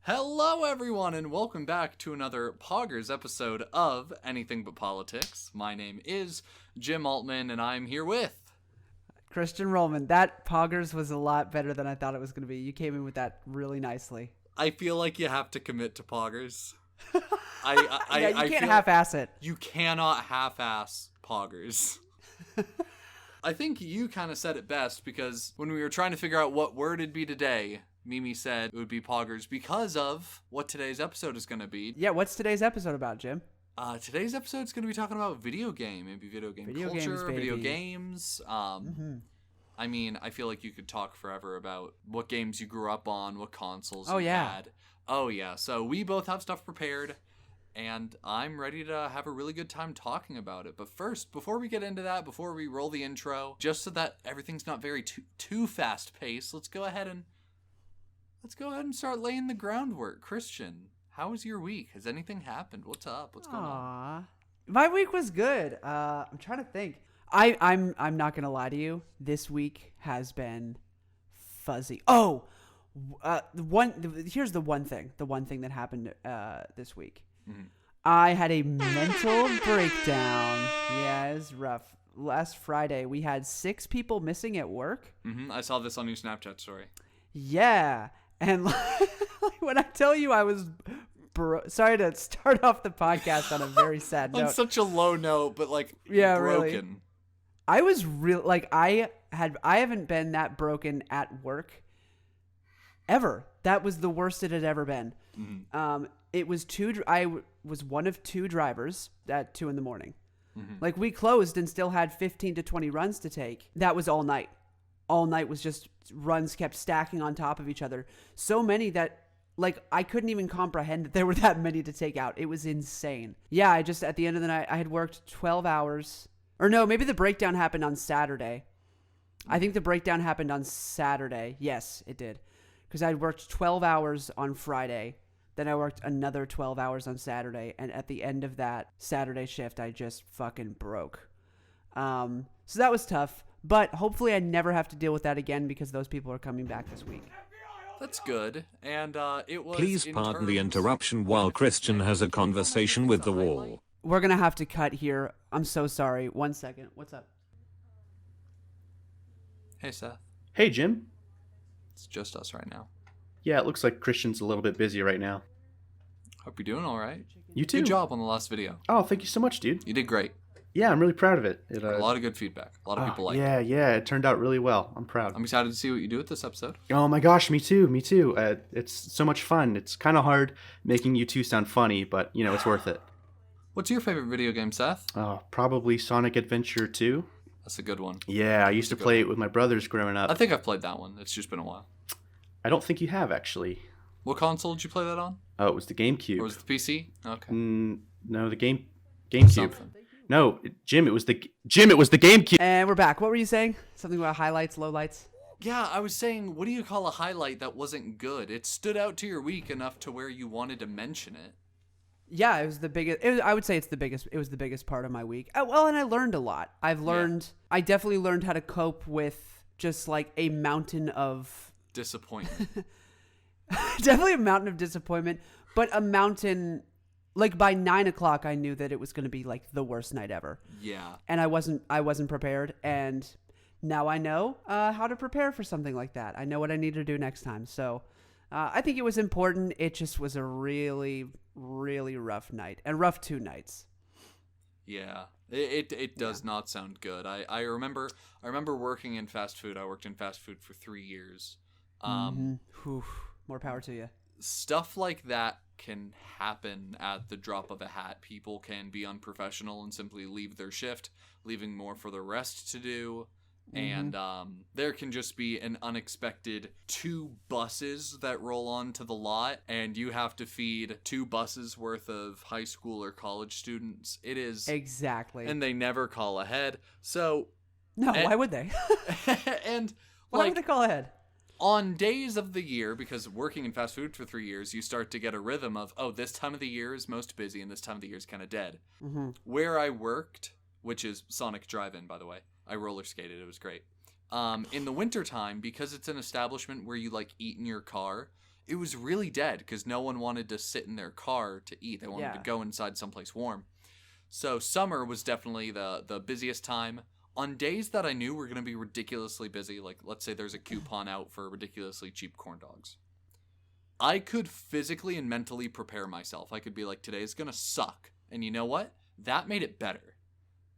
Hello, everyone, and welcome back to another Poggers episode of Anything But Politics. My name is Jim Altman, and I'm here with... Christian Rollman. That Poggers was a lot better than I thought it was going to be. You came in with that really nicely. I feel like you have to commit to Poggers. You can't half-ass it. You cannot half-ass Poggers. I think you kind of said it best, because when we were trying to figure out what word it'd be today... Mimi said it would be Poggers because of what today's episode is going to be. Yeah, what's today's episode about, Jim? Today's episode is going to be talking about video game, maybe video culture, video games. I mean, I feel like you could talk forever about what games you grew up on, what consoles you had. Oh, yeah. So we both have stuff prepared, and I'm ready to have a really good time talking about it. But first, before we get into that, before we roll the intro, just so that everything's not very too fast-paced, let's go ahead and start laying the groundwork. Christian, how was your week? Has anything happened? What's up? What's going on? My week was good. I'm trying to think. I'm not gonna lie to you. This week has been fuzzy. Here's the one thing that happened this week. Mm-hmm. I had a mental breakdown. Yeah, it was rough. Last Friday, we had 6 people missing at work. Mm-hmm. I saw this on your Snapchat story. Yeah. And when I tell you I was sorry to start off the podcast on a very sad note. On such a low note, but broken. Really. I was I haven't been that broken at work ever. That was the worst it had ever been. Mm-hmm. It was I was one of 2 drivers at 2 a.m. Mm-hmm. We closed and still had 15 to 20 runs to take. That was all night. All night was just runs kept stacking on top of each other. So many that I couldn't even comprehend that there were that many to take out. It was insane. Yeah, I just, at the end of the night, I had worked 12 hours. Or no, maybe the breakdown happened on Saturday. I think the breakdown happened on Saturday. Yes, it did. Because I'd worked 12 hours on Friday. Then I worked another 12 hours on Saturday. And at the end of that Saturday shift, I just fucking broke. So that was tough. But hopefully I never have to deal with that again because those people are coming back this week. That's good. And it was... Please pardon the interruption while Christian has a conversation with the wall. We're going to have to cut here. I'm so sorry. 1 second. What's up? Hey, Seth. Hey, Jim. It's just us right now. Yeah, it looks like Christian's a little bit busy right now. Hope you're doing all right. You too. Good job on the last video. Oh, thank you so much, dude. You did great. Yeah, I'm really proud of it. A lot of good feedback. A lot of people like it. Yeah, it turned out really well. I'm proud. I'm excited to see what you do with this episode. Oh my gosh, me too. It's so much fun. It's kind of hard making you two sound funny, but, it's worth it. What's your favorite video game, Seth? Oh, probably Sonic Adventure 2. That's a good one. Yeah, I used to play it with my brothers growing up. I think I've played that one. It's just been a while. I don't think you have, actually. What console did you play that on? Oh, it was the GameCube. Or was it the PC? Okay. No, the GameCube. Something. No, Jim, it was the GameCube. And we're back. What were you saying? Something about highlights, lowlights? Yeah, I was saying, what do you call a highlight that wasn't good? It stood out to your week enough to where you wanted to mention it. Yeah, it was the biggest. I would say it's the biggest. It was the biggest part of my week. Well, and I learned a lot. I definitely learned how to cope with just a mountain of disappointment. Definitely a mountain of disappointment, but a mountain. By 9 o'clock, I knew that it was going to be the worst night ever. Yeah. And I wasn't prepared. And now I know how to prepare for something like that. I know what I need to do next time. So I think it was important. It just was a really, really rough night, and rough 2 nights. Yeah. It does not sound good. I remember working in fast food. I worked in fast food for 3 years. More power to you. Stuff like that can happen at the drop of a hat. People can be unprofessional and simply leave their shift, leaving more for the rest to do. And there can just be an unexpected 2 buses that roll onto the lot, and you have to feed 2 buses worth of high school or college students. It is exactly, and they never call ahead. So why would they? And why would they call ahead? On days of the year, because working in fast food for 3 years, you start to get a rhythm of, this time of the year is most busy and this time of the year is kind of dead. Mm-hmm. Where I worked, which is Sonic Drive-In, by the way, I roller skated. It was great. In the wintertime, because it's an establishment where you eat in your car, it was really dead because no one wanted to sit in their car to eat. They wanted to go inside someplace warm. So summer was definitely the busiest time. On days that I knew were going to be ridiculously busy, like let's say there's a coupon out for ridiculously cheap corn dogs, I could physically and mentally prepare myself. I could be like, today's going to suck. And you know what? That made it better.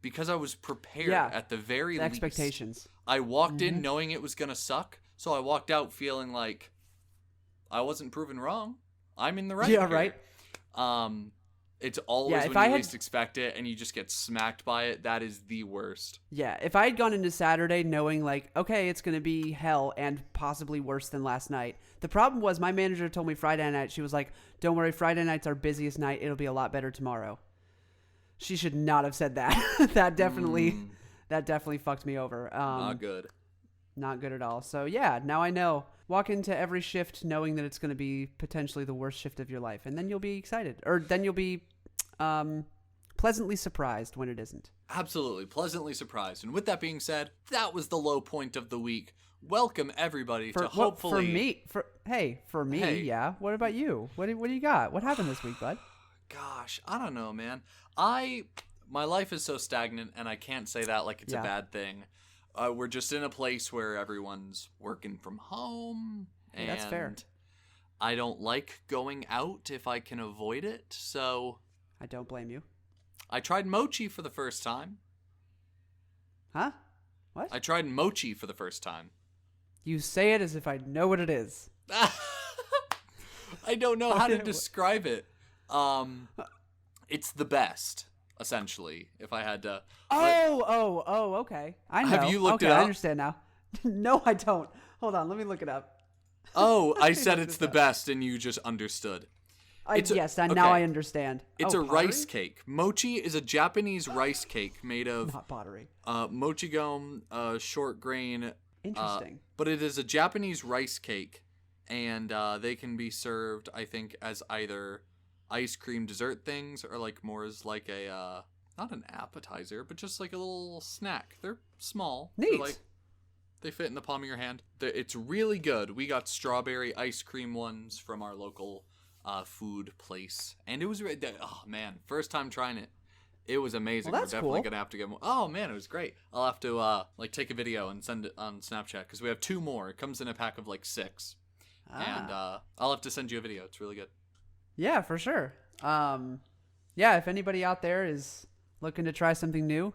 Because I was prepared at the very least. Expectations. I walked in knowing it was going to suck. So I walked out feeling like I wasn't proven wrong. I'm in the right. Yeah, here. Right. It's always when you least expect it and you just get smacked by it. That is the worst. Yeah. If I had gone into Saturday knowing like, okay, it's going to be hell and possibly worse than last night. The problem was my manager told me Friday night, she was like, don't worry, Friday night's our busiest night. It'll be a lot better tomorrow. She should not have said that. That definitely fucked me over. Not good. Not good at all. So yeah, now I know. Walk into every shift knowing that it's going to be potentially the worst shift of your life. And then you'll be excited. Or then you'll be pleasantly surprised when it isn't. Absolutely. Pleasantly surprised. And with that being said, that was the low point of the week. Welcome everybody to hopefully... For me, yeah. What about you? What do you got? What happened this week, bud? Gosh, I don't know, man. My life is so stagnant, and I can't say that like it's a bad thing. We're just in a place where everyone's working from home. And that's fair. I don't like going out if I can avoid it, so... I don't blame you. I tried mochi for the first time. Huh? What? I tried mochi for the first time. You say it as if I know what it is. I don't know how to describe it. It's the best, essentially, if I had to... okay. I know. Have you looked it up? I understand now. No, I don't. Hold on, let me look it up. Oh, I said it's the best, and you just understood. Now I understand. It's a rice cake. Mochi is a Japanese rice cake made of... Not pottery. Mochi gum, short grain... Interesting. But it is a Japanese rice cake, and they can be served, I think, as either ice cream dessert things or like more as like a not an appetizer, but just like a little snack. They're small. Neat. They fit in the palm of your hand. It's really good. We got strawberry ice cream ones from our local food place, and it was oh man, first time trying it. It was amazing. Well, that's We're definitely cool. gonna have to get more. Oh man, it was great. I'll have to take a video and send it on Snapchat because we have 2 more. It comes in a pack of like 6, and I'll have to send you a video. It's really good. Yeah, for sure. If anybody out there is looking to try something new,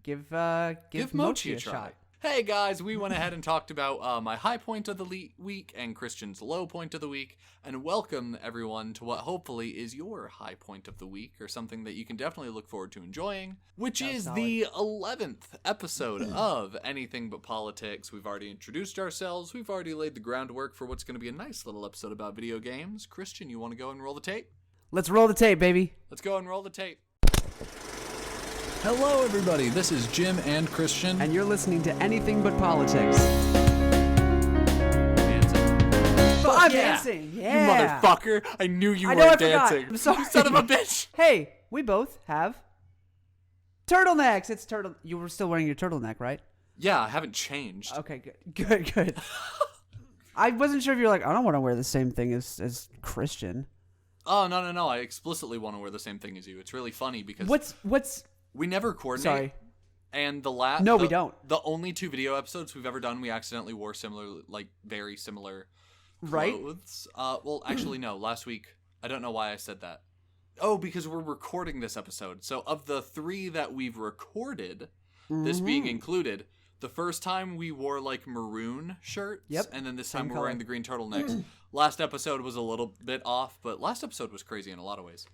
give mochi a shot. Hey guys, we went ahead and talked about my high point of the week and Christian's low point of the week, and welcome everyone to what hopefully is your high point of the week, or something that you can definitely look forward to enjoying, which is the 11th episode of Anything But Politics. We've already introduced ourselves, we've already laid the groundwork for what's going to be a nice little episode about video games. Christian, you want to go and roll the tape? Let's roll the tape, baby. Let's go and roll the tape. Hello, everybody. This is Jim and Christian. And you're listening to Anything But Politics. Dancing. Yeah. You motherfucker. I knew you weren't dancing. I'm sorry. You son of a bitch. Hey, we both have turtlenecks. It's turtle. You were still wearing your turtleneck, right? Yeah, I haven't changed. Okay, good. I wasn't sure if you're like, I don't want to wear the same thing as Christian. Oh, no. I explicitly want to wear the same thing as you. It's really funny because... What's... We never coordinate. Sorry. And we don't. The only 2 video episodes we've ever done, we accidentally wore very similar clothes. Right? Well, actually, no. Last week, I don't know why I said that. Oh, because we're recording this episode. So of the 3 that we've recorded, this being included, the first time we wore like maroon shirts. Yep. And then this time we're wearing the green turtlenecks. Last episode was a little bit off, but last episode was crazy in a lot of ways.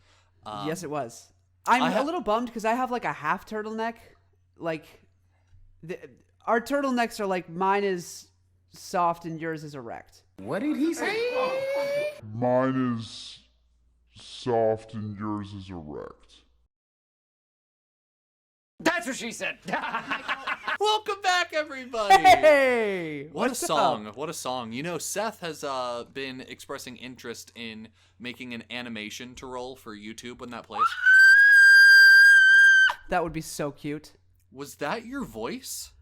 Yes, it was. I'm a little bummed because I have like a half turtleneck. Like, our turtlenecks are like, mine is soft and yours is erect. What did he say? Mine is soft and yours is erect. That's what she said. Welcome back, everybody. Hey! What a song. What a song. You know, Seth has been expressing interest in making an animation to roll for YouTube when that plays. That would be so cute. Was that your voice?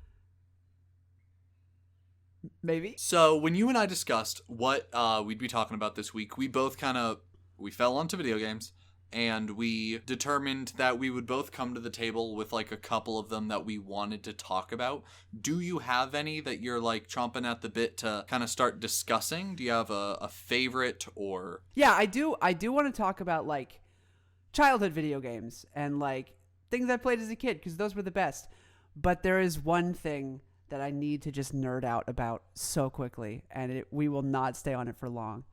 Maybe. So when you and I discussed what we'd be talking about this week, we both we fell onto video games, and we determined that we would both come to the table with like a couple of them that we wanted to talk about. Do you have any that you're like chomping at the bit to kind of start discussing? Do you have a favorite or? Yeah, I do. I do want to talk about like childhood video games and like things I played as a kid because those were the best. But there is one thing that I need to just nerd out about so quickly, and we will not stay on it for long.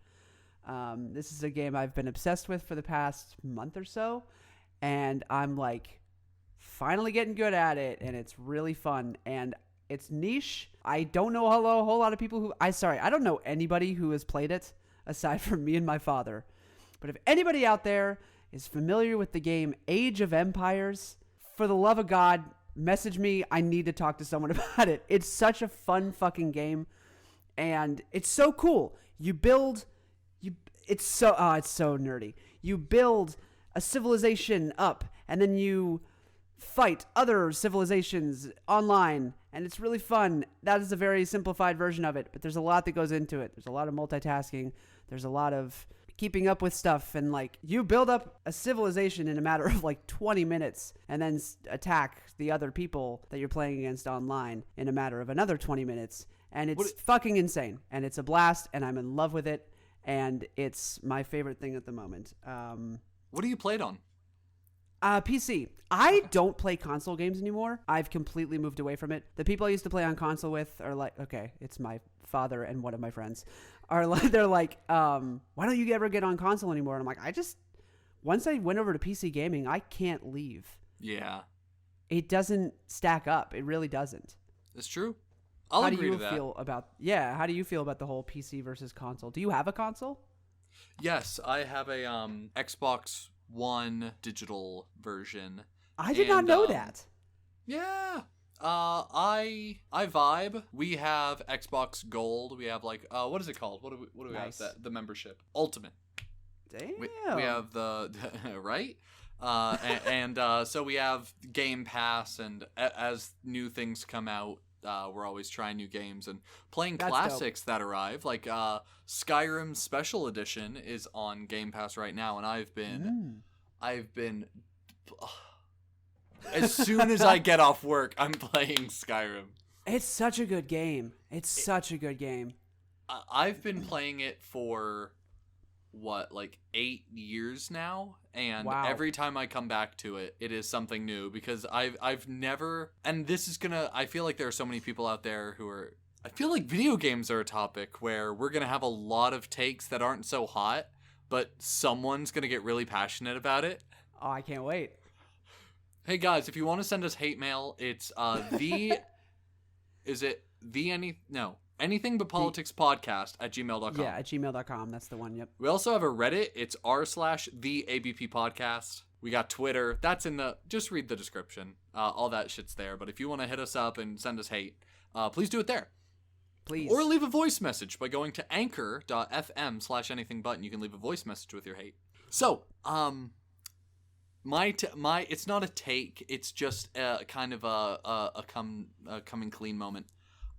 This is a game I've been obsessed with for the past month or so, and I'm like finally getting good at it, and it's really fun, and it's niche. I don't know a whole lot of people who I don't know anybody who has played it aside from me and my father. But if anybody out there is familiar with the game Age of Empires, for the love of God, message me. I need to talk to someone about it. It's such a fun fucking game, and it's so cool. It's so nerdy. You build a civilization up, and then you fight other civilizations online, and it's really fun. That is a very simplified version of it, but there's a lot that goes into it. There's a lot of multitasking. There's a lot of keeping up with stuff, and like you build up a civilization in a matter of like 20 minutes and then attack the other people that you're playing against online in a matter of another 20 minutes, and it's fucking insane, and it's a blast, and I'm in love with it, and it's my favorite thing at the moment. What do you played on? PC. I don't play console games anymore. I've completely moved away from it. The people I used to play on console with are like, okay, it's my father and one of my friends. They're like, why don't you ever get on console anymore? And I'm like, once I went over to PC gaming, I can't leave. Yeah. It doesn't stack up. It really doesn't. It's true. I'll agree to that. How do you feel about the whole PC versus console? Do you have a console? Yes, I have a Xbox One digital version. I did not know that. Yeah. I vibe. We have Xbox Gold. We have like what is it called? What do we Nice. have? The membership. Ultimate. Damn. We have the right. So we have Game Pass, and as new things come out, we're always trying new games and playing classics that arrive. Like Skyrim Special Edition is on Game Pass right now, and I've been as soon as I get off work, I'm playing Skyrim. It's such a good game. I've been playing it for like 8 years now, and wow. Every time I come back to it, it is something new, because I've never, and this is I feel like there are so many people out there I feel like video games are a topic where we're gonna have a lot of takes that aren't so hot, but someone's gonna get really passionate about it. Oh, I can't wait. Hey guys, if you want to send us hate mail, it's anything but politics podcast at gmail.com. Yeah, at gmail.com. That's the one. Yep. We also have a Reddit. It's r/the ABP podcast. We got Twitter. That's just read the description. All that shit's there. But if you want to hit us up and send us hate, please do it there. Please. Or leave a voice message by going to anchor.fm/anythingbut, and you can leave a voice message with your hate. So, my it's not a take. It's just kind of a coming clean moment.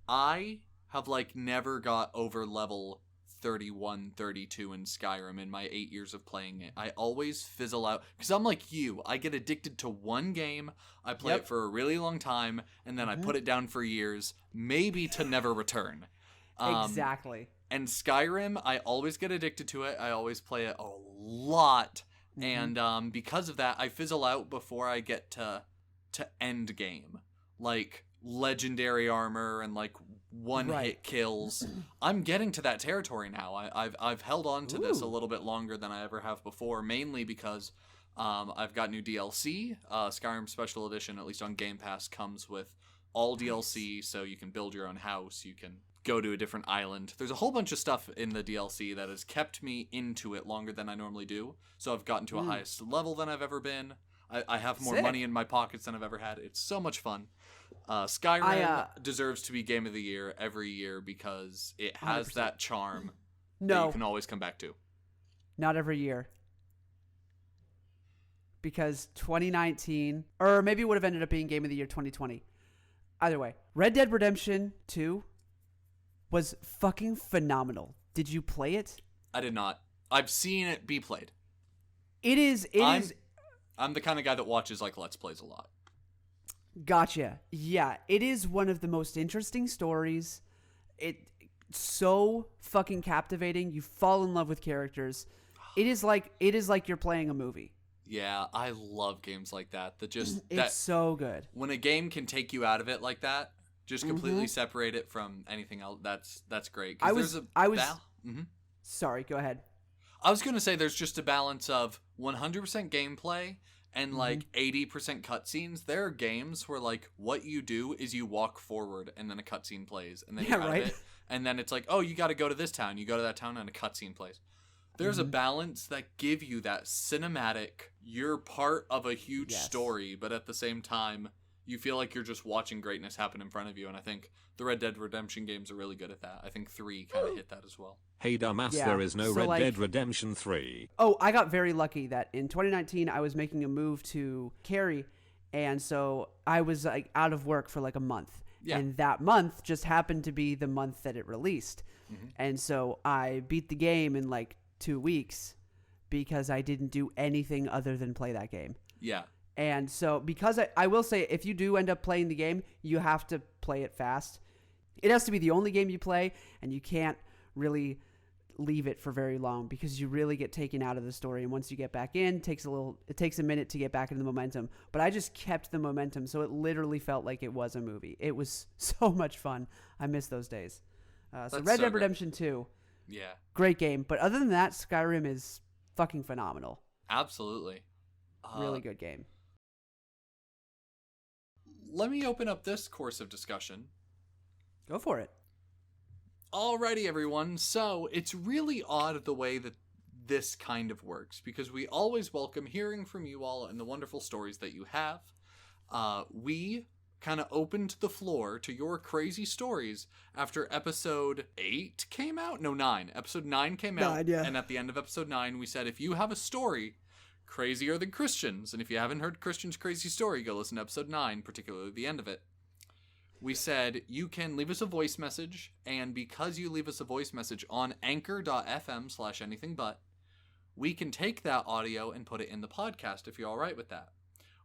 I have like never got over level 31, 32 in Skyrim in my 8 years of playing it. I always fizzle out because I'm like you. I get addicted to one game. I play it for a really long time, and then I put it down for years, maybe to never return. Exactly. And Skyrim, I always get addicted to it. I always play it a lot. And because of that, I fizzle out before I get to end game. Like legendary armor and like one-hit kills. I'm getting to that territory now. I've held on to this a little bit longer than I ever have before, mainly because I've got new DLC. Skyrim Special Edition, at least on Game Pass, comes with all DLC, so you can build your own house, you can go to a different island. There's a whole bunch of stuff in the DLC that has kept me into it longer than I normally do, so I've gotten to a highest level than I've ever been. I have more money in my pockets than I've ever had. It's so much fun. Skyrim deserves to be Game of the Year every year because it has 100%. That charm that you can always come back to. Not every year. Because 2019, or maybe it would have ended up being Game of the Year 2020. Either way, Red Dead Redemption 2 was fucking phenomenal. Did you play it? I did not. I've seen it be played. It is. I'm the kind of guy that watches like Let's Plays a lot. Gotcha. Yeah, it is one of the most interesting stories. It's so fucking captivating. You fall in love with characters. It is like you're playing a movie. Yeah, I love games like that. It's so good. When a game can take you out of it like that, just completely separate it from anything else. That's great. Sorry, go ahead. I was gonna say there's just a balance of 100% gameplay and like 80% cutscenes. There are games where like what you do is you walk forward and then a cutscene plays and then you're out of it. And then it's like, oh, you got to go to this town. You go to that town and a cutscene plays. There's a balance that give you that cinematic. You're part of a huge story, but at the same time, you feel like you're just watching greatness happen in front of you. And I think the Red Dead Redemption games are really good at that. I think 3 kind of hit that as well. Hey dumbass, there is no Red Dead Redemption 3. Oh, I got very lucky that in 2019 I was making a move to Cary, and so I was like out of work for like a month. Yeah. And that month just happened to be the month that it released. And so I beat the game in like 2 weeks because I didn't do anything other than play that game. Yeah. And so because I will say, if you do end up playing the game, you have to play it fast. It has to be the only game you play, and you can't really leave it for very long because you really get taken out of the story. And once you get back in, it takes a minute to get back into the momentum. But I just kept the momentum, so it literally felt like it was a movie. It was so much fun. I miss those days. So Red Dead Redemption 2. Yeah. Great game. But other than that, Skyrim is fucking phenomenal. Absolutely. Really good game. Let me open up this course of discussion. Go for it. Alrighty, everyone. So, it's really odd the way that this kind of works, because we always welcome hearing from you all and the wonderful stories that you have. We kind of opened the floor to your crazy stories after episode 8 came out? No, 9. Episode 9 came out, 9, yeah. And at the end of episode 9, we said, if you have a story crazier than Christian's, and if you haven't heard Christian's crazy story, go listen to episode 9, particularly the end of it. We said you can leave us a voice message, and because you leave us a voice message on anchor.fm/anythingbut, we can take that audio and put it in the podcast if you're all right with that.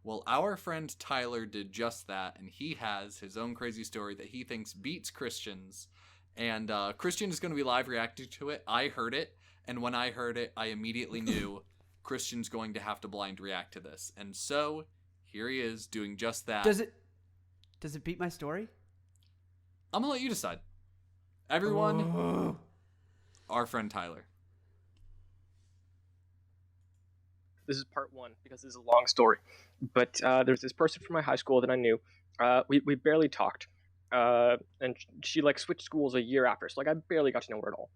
Well, our friend Tyler did just that, and he has his own crazy story that he thinks beats Christian's. And Christian is going to be live reacting to it. I heard it, and when I heard it, I immediately knew Christian's going to have to blind react to this. And so, here he is doing just that. Does it beat my story? I'm going to let you decide. Everyone, our friend Tyler. This is part 1 because this is a long story. But there's this person from my high school that I knew. We barely talked. And she like switched schools a year after. So like I barely got to know her at all.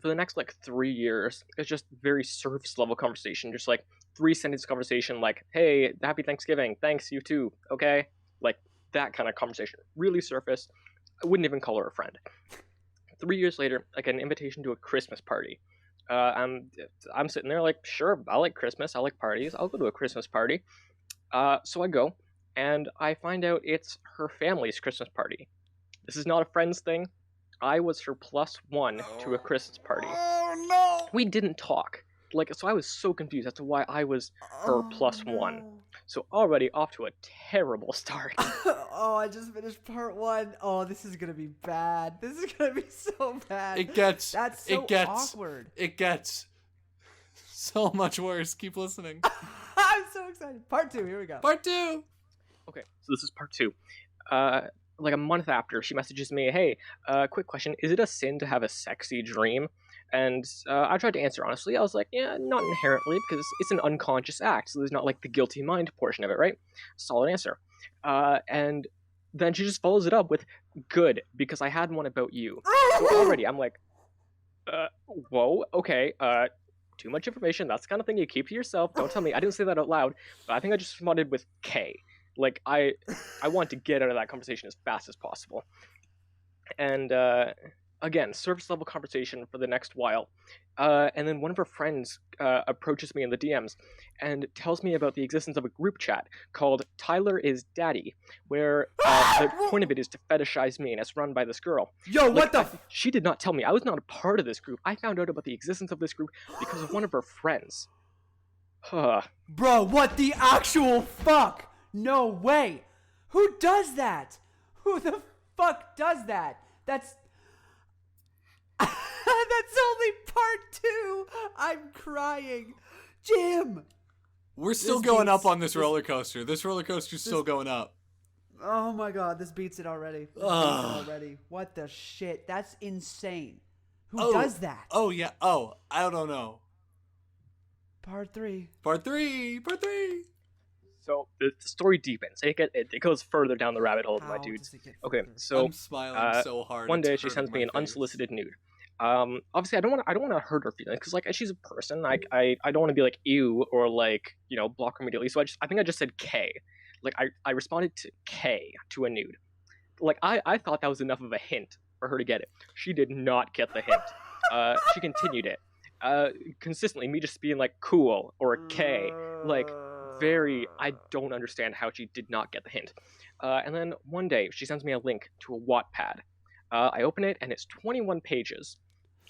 For the next like 3 years, it's just very surface level conversation. Just like 3-sentence conversation like, hey, happy Thanksgiving. Thanks, you too. Okay? Like that kind of conversation. Really surface. I wouldn't even call her a friend. 3 years later, I get an invitation to a Christmas party. I'm sitting there like, sure, I like Christmas. I like parties. I'll go to a Christmas party. So I go, and I find out it's her family's Christmas party. This is not a friends thing. I was her +1 to a Christmas party. Oh, no! We didn't talk. So I was so confused as to why I was her +1. So already off to a terrible start. Oh, I just finished part 1. Oh, this is gonna be bad. This is gonna be so bad. That's so awkward. It gets so much worse. Keep listening. I'm so excited. Part 2, here we go. Part 2. Okay, so this is part 2. Like a month after, she messages me, hey, quick question, is it a sin to have a sexy dream? And I tried to answer honestly. I was like, yeah, not inherently, because it's an unconscious act, so there's not like the guilty mind portion of it, right? Solid answer. And then she just follows it up with, good, because I had one about you. So already I'm like, whoa, okay, too much information, that's the kind of thing you keep to yourself, don't tell me. I didn't say that out loud, but I think I just responded with K. Like, I want to get out of that conversation as fast as possible. And again, surface level conversation for the next while. And then one of her friends approaches me in the DMs and tells me about the existence of a group chat called Tyler is Daddy, where the point of it is to fetishize me, and it's run by this girl. Yo, what the? She did not tell me. I was not a part of this group. I found out about the existence of this group because of one of her friends. Bro, what the actual fuck? No way. Who does that? Who the fuck does that? That's only part 2. I'm crying. Jim. We're still going up on this roller coaster. This roller coaster's still going up. Oh my god, this beats it already. What the shit? That's insane. Who does that? Oh, yeah. Oh, I don't know. Part 3. Part 3. So the story deepens. It goes further down the rabbit hole, my dudes. Okay, so I'm smiling so hard. One day it's she sends me an hurting my face. unsolicited nude. Obviously I don't want to hurt her feelings because like she's a person. I don't want to be like ew or like block her immediately. So I think I just said K. Like I responded to K to a nude. Like I thought that was enough of a hint for her to get it. She did not get the hint. She continued it. Consistently, me just being like cool or a K, like I don't understand how she did not get the hint. And then one day she sends me a link to a Wattpad. I open it and it's 21 pages.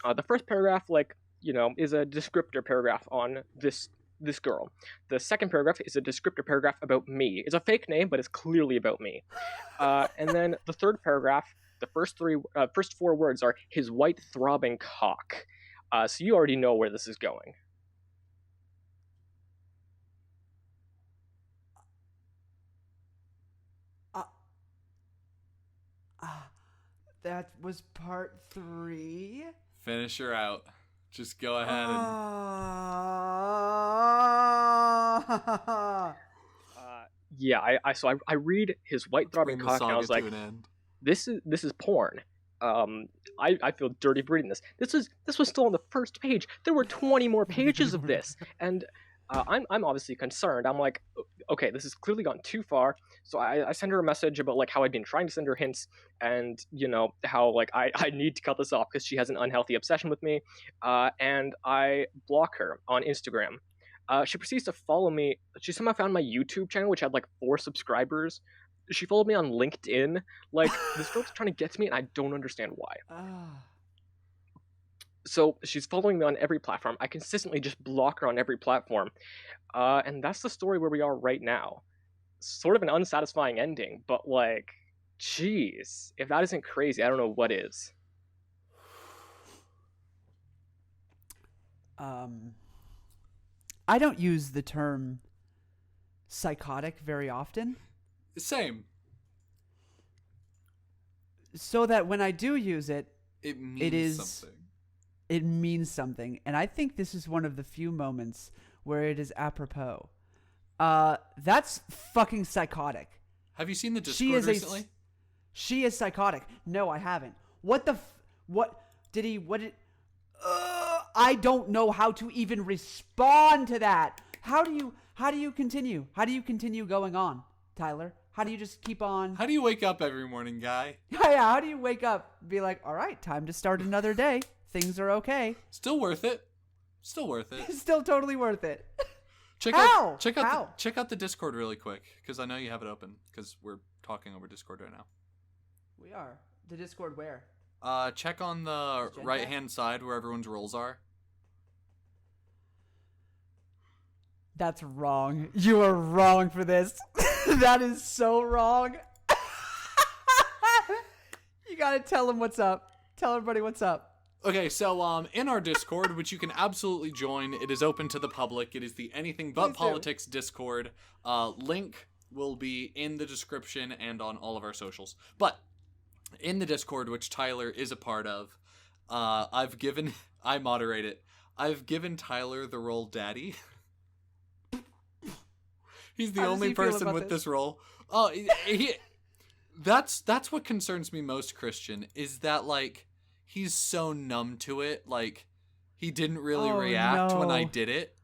The first paragraph, is a descriptor paragraph on this girl. The second paragraph is a descriptor paragraph about me. It's a fake name, but it's clearly about me. And then the third paragraph, the first 4 words are his white throbbing cock. So you already know where this is going. That was part 3. Finish her out. Just go ahead and... I read his white throbbing cock and I was like, this is porn. I feel dirty reading this. This was still on the first page. There were 20 more pages of this, and I'm obviously concerned. I'm like, okay, this has clearly gone too far. So I send her a message about like how I'd been trying to send her hints, and how like I need to cut this off because she has an unhealthy obsession with me, and I block her on Instagram. She proceeds to follow me. She somehow found my YouTube channel, which had like 4 subscribers. She followed me on LinkedIn. Like, this girl's trying to get to me, and I don't understand why. So she's following me on every platform. I consistently just block her on every platform. And that's the story where we are right now. Sort of an unsatisfying ending, but like, jeez. If that isn't crazy, I don't know what is. I don't use the term psychotic very often. Same. So that when I do use it, it means something. It means something. And I think this is one of the few moments where it is apropos. That's fucking psychotic. Have you seen the Discord recently? She is psychotic. No, I haven't. I don't know how to even respond to that. How do you continue? How do you continue going on, Tyler? How do you just keep on? How do you wake up every morning, guy? Yeah, how do you wake up and be like, all right, time to start another day. Things are okay. Still worth it. Still totally worth it. Check out the Discord really quick, because I know you have it open, because we're talking over Discord right now. We are. The Discord where? Check on the right-hand side where everyone's roles are. That's wrong. You are wrong for this. That is so wrong. You gotta tell them what's up. Tell everybody what's up. Okay, so in our Discord, which you can absolutely join, it is open to the public. It is the Anything But Politics Discord. Link will be in the description and on all of our socials. But in the Discord, which Tyler is a part of, I moderate it. I've given Tyler the role Daddy. He's the only person with this role. Oh, that's what concerns me most, Christian, is that like he's so numb to it. Like he didn't really react when I did it.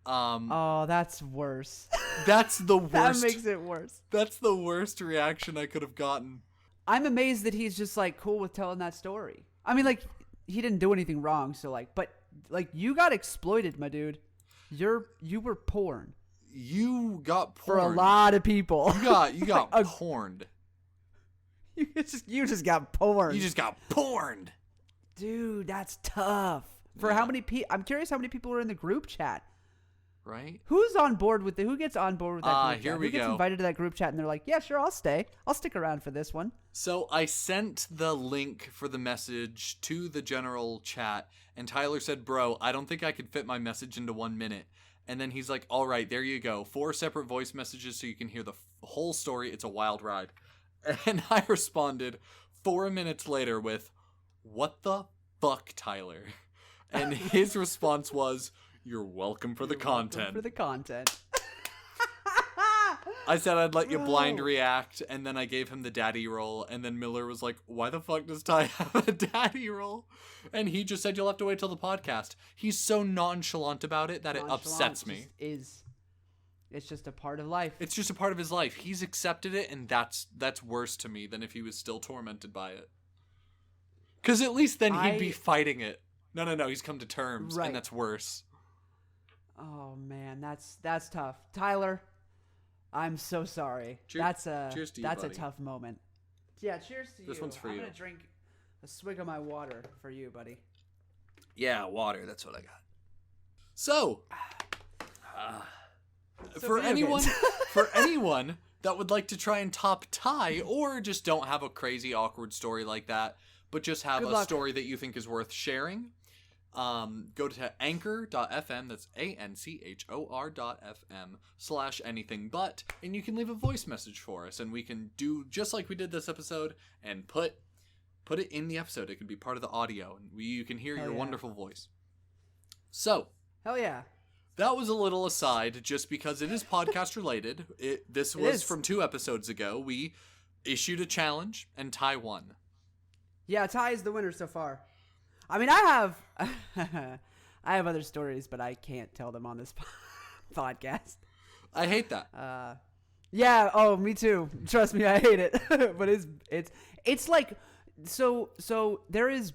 That's worse. That's the worst. That makes it worse. That's the worst reaction I could have gotten. I'm amazed that he's just like cool with telling that story. I mean, like, he didn't do anything wrong, so like, but like, you got exploited, my dude. You were porn. You got porn For a lot of people. You got porned. You just got porn. You just got porned. Dude, that's tough. For how many people? I'm curious how many people are in the group chat. Right? Who's on board with who gets on board with that group here chat? we Who gets go. invited to that group chat and they're like, yeah, sure, I'll stay. I'll stick around for this one. So I sent the link for the message to the general chat, and Tyler said, bro, I don't think I could fit my message into 1 minute. And then he's like, all right, there you go. 4 separate voice messages so you can hear the whole story. It's a wild ride. And I responded 4 minutes later with, what the fuck, Tyler? And his response was, you're welcome for the content. For the content. I said I'd let you blind react, and then I gave him the daddy roll, and then Miller was like, why the fuck does Ty have a daddy roll? And he just said, you'll have to wait till the podcast. He's so nonchalant about it that it upsets me. It's just a part of life. It's just a part of his life. He's accepted it, and that's worse to me than if he was still tormented by it. Because at least then he'd be fighting it. No, he's come to terms, and that's worse. Oh man, that's tough. Tyler, I'm so sorry. Cheers to you, buddy. A tough moment. Yeah, cheers to you. This one's for you. I'm gonna drink a swig of my water for you, buddy. Yeah, water. That's what I got. So for anyone that would like to try and top Ty, or just don't have a crazy awkward story like that, but just have a story that you think is worth sharing, go to anchor.fm, that's anchor.fm/anythingbut, and you can leave a voice message for us, and we can do just like we did this episode and put it in the episode. It can be part of the audio, and you can hear your wonderful voice. So, hell yeah. That was a little aside, just because it is podcast related. This was from 2 episodes ago. We issued a challenge, and Ty won. Yeah, Ty is the winner so far. I mean, I have other stories, but I can't tell them on this podcast. I hate that. Yeah. Oh, me too. Trust me, I hate it. But it's like so there's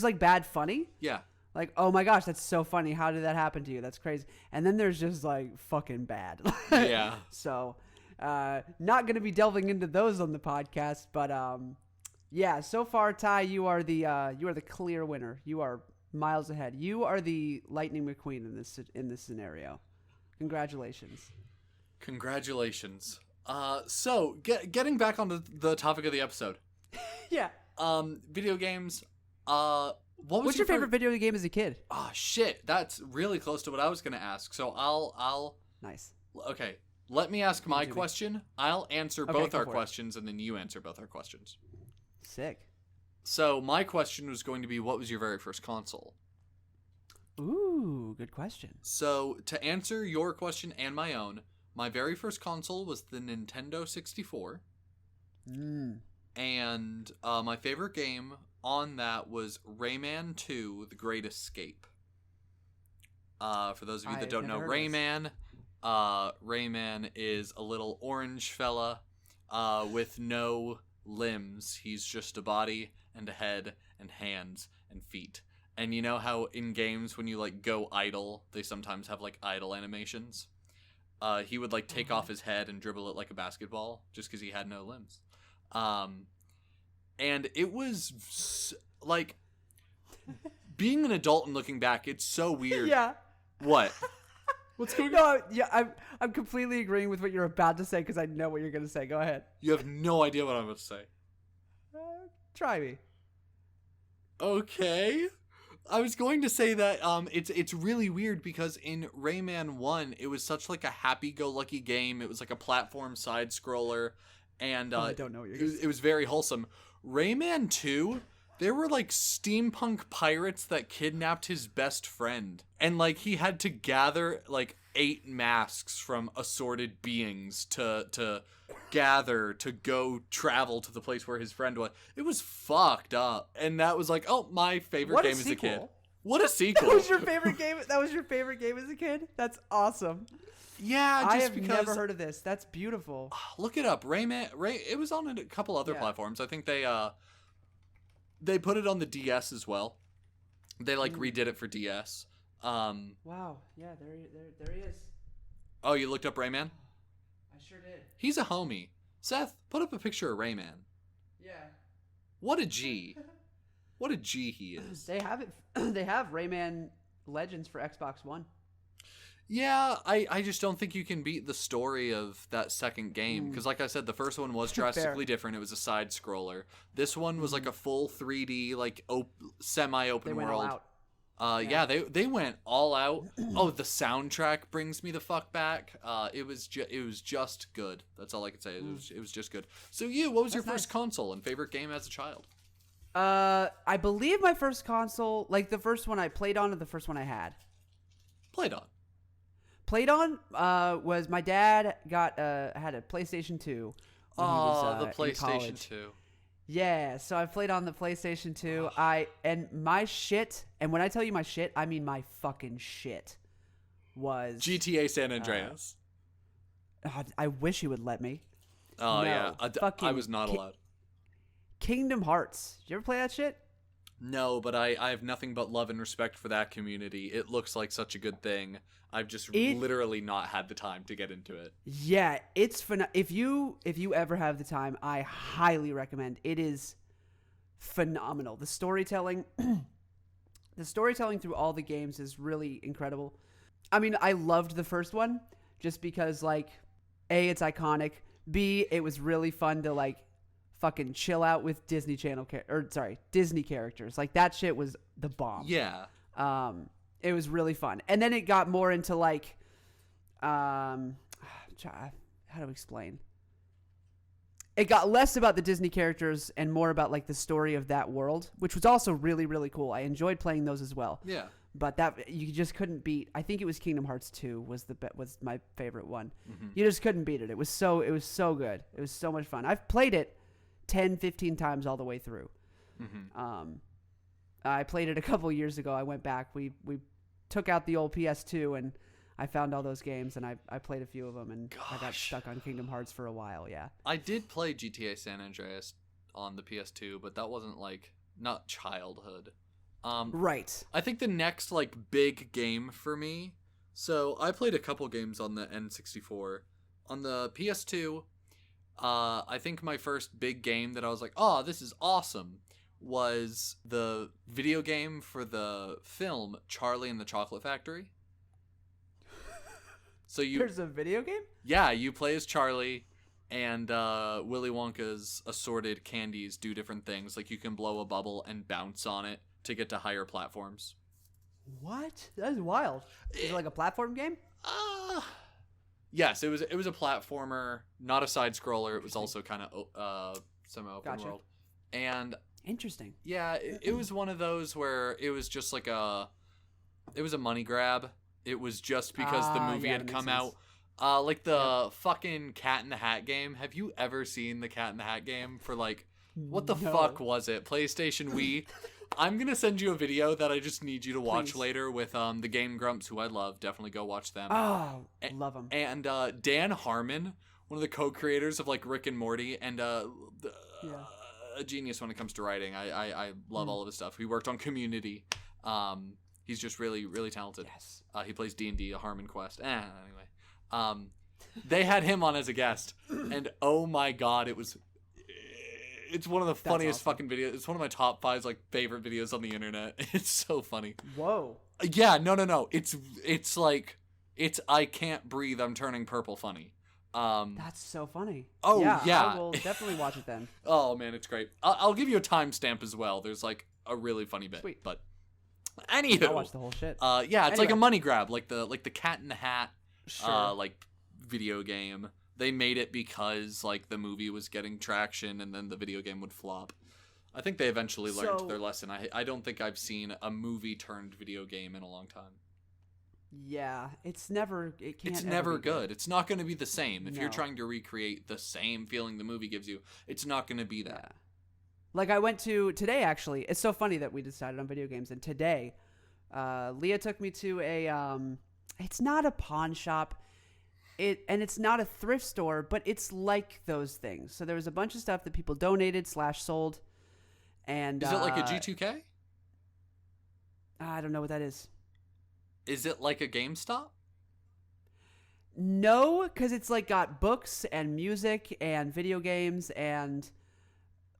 like bad funny. Yeah. Like, oh my gosh, that's so funny. How did that happen to you? That's crazy. And then there's just like fucking bad. Yeah. So, not gonna be delving into those on the podcast, but yeah. So far, Ty, you are the clear winner. You are miles ahead. You are the Lightning McQueen in this scenario. Congratulations. Congratulations. So getting back on the topic of the episode. Yeah. Video games. What's your favorite video game as a kid? Oh shit, that's really close to what I was gonna ask. So I'll. Nice. Okay, let me ask my question. I'll answer both our questions, and then you answer both our questions. Sick. So my question was going to be, what was your very first console? Ooh, good question. So to answer your question and my own, my very first console was the Nintendo 64. And my favorite game on that was Rayman 2: The Great Escape. For those of you that don't know Rayman, Rayman is a little orange fella with no limbs. He's just a body and a head and hands and feet. And you know how in games when you like go idle, they sometimes have like idle animations? He would like take off his head and dribble it like a basketball just because he had no limbs. And it was like being an adult and looking back, it's so weird. Yeah. What? What's going on? No, yeah, I'm completely agreeing with what you're about to say because I know what you're going to say. Go ahead. You have no idea what I'm about to say. Try me. Okay. I was going to say that it's really weird because in Rayman 1, it was such like a happy-go-lucky game. It was like a platform side-scroller, and I don't know what you're it was very wholesome. Rayman 2, there were like steampunk pirates that kidnapped his best friend, and like he had to gather like 8 masks from assorted beings to gather to go travel to the place where his friend was. It was fucked up, and that was like, oh, my favorite game as a kid. What a sequel! That was your favorite game. That was your favorite game as a kid. That's awesome. Yeah, I have never heard of this. That's beautiful. Look it up. Rayman. It was on a couple other platforms. I think they They put it on the DS as well. They like redid it for DS. Wow. Yeah, there he is. Oh, you looked up Rayman? I sure did. He's a homie. Seth, put up a picture of Rayman. Yeah. What a G. What a G he is. They have it. They have Rayman Legends for Xbox One. Yeah, I just don't think you can beat the story of that second game. Because like I said, the first one was drastically different. It was a side-scroller. This one was like a full 3D, like semi-open They went world. all out. Yeah, they went all out. Oh, the soundtrack brings me the fuck back. It was just good. That's all I can say. It was just good. So what was your first console and favorite game as a child? I believe my first console, like the first one I played on, or the first one I had. Played on was my dad had a PlayStation 2. Oh, the PlayStation 2. Yeah, so I played on the PlayStation 2. And my shit, and when I tell you my shit, I mean my fucking shit, was GTA San Andreas. I wish he would let me. Oh, No, yeah. I was not Ki- allowed. Kingdom Hearts. Did you ever play that shit? No, but I have nothing but love and respect for that community. It looks like such a good thing. I've just literally not had the time to get into it. Yeah, it's fun. If you ever have the time, I highly recommend. It is phenomenal. The storytelling through all the games is really incredible. I mean, I loved the first one just because, like, A, it's iconic. B, it was really fun to, like, fucking chill out with Disney characters. Like, that shit was the bomb. Yeah. It was really fun. And then it got more into, like, how do we explain? It got less about the Disney characters and more about, like, the story of that world, which was also really, really cool. I enjoyed playing those as well. Yeah. But that you just couldn't beat. I think it was Kingdom Hearts 2 was my favorite one. Mm-hmm. You just couldn't beat it. It was so good. It was so much fun. I've played it 10, 15 times all the way through. Mm-hmm. I played it a couple years ago. I went back. We took out the old PS2 and I found all those games and I played a few of them and I got stuck on Kingdom Hearts for a while. Yeah. I did play GTA San Andreas on the PS2, but that wasn't like not childhood. Right. I think the next like big game for me. So I played a couple games on the N64. On the PS2, I think my first big game that I was like, oh, this is awesome, was the video game for the film Charlie and the Chocolate Factory. So There's a video game? Yeah, you play as Charlie, and Willy Wonka's assorted candies do different things. Like you can blow a bubble and bounce on it to get to higher platforms. What? That is wild. Is it like a platform game? Yes, it was a platformer, not a side scroller. It was also kind of semi-open world. And interesting. Yeah, it was one of those where it was just like it was a money grab. It was just because the movie had come out. Like the fucking Cat in the Hat game. Have you ever seen the Cat in the Hat game for like, what the fuck was it? PlayStation Wii? I'm going to send you a video that I just need you to watch later with the Game Grumps, who I love. Definitely go watch them. Oh, love them. And Dan Harmon, one of the co-creators of like Rick and Morty, and a genius when it comes to writing. I love all of his stuff. He worked on Community. He's just really, really talented. Yes. He plays D&D, a Harmon Quest. Anyway. They had him on as a guest, and oh my god, it's one of the funniest fucking videos. It's one of my top 5 like favorite videos on the internet. It's so funny. Whoa. Yeah, no. It's like I can't breathe, I'm turning purple funny. That's so funny. Oh yeah. I will definitely watch it then. Oh man, it's great. I'll give you a timestamp as well. There's like a really funny bit. Sweet. But anywho, I'll watch the whole shit. Yeah, it's like a money grab, like the Cat in the Hat, Sure. like video game. They made it because like the movie was getting traction, and then the video game would flop. I think they eventually learned their lesson. I don't think I've seen a movie turned video game in a long time. Yeah, it's never good. It's not going to be the same. If you're No. trying to recreate the same feeling the movie gives you, it's not going to be that. Yeah. Like I went to today actually. It's so funny that we decided on video games, and today Leah took me to a it's not a pawn shop. It's not a thrift store, but it's like those things. So there was a bunch of stuff that people donated / sold, And Is it like a G2K? I don't know what that is. Is it like a GameStop? No, because it's like got books and music and video games and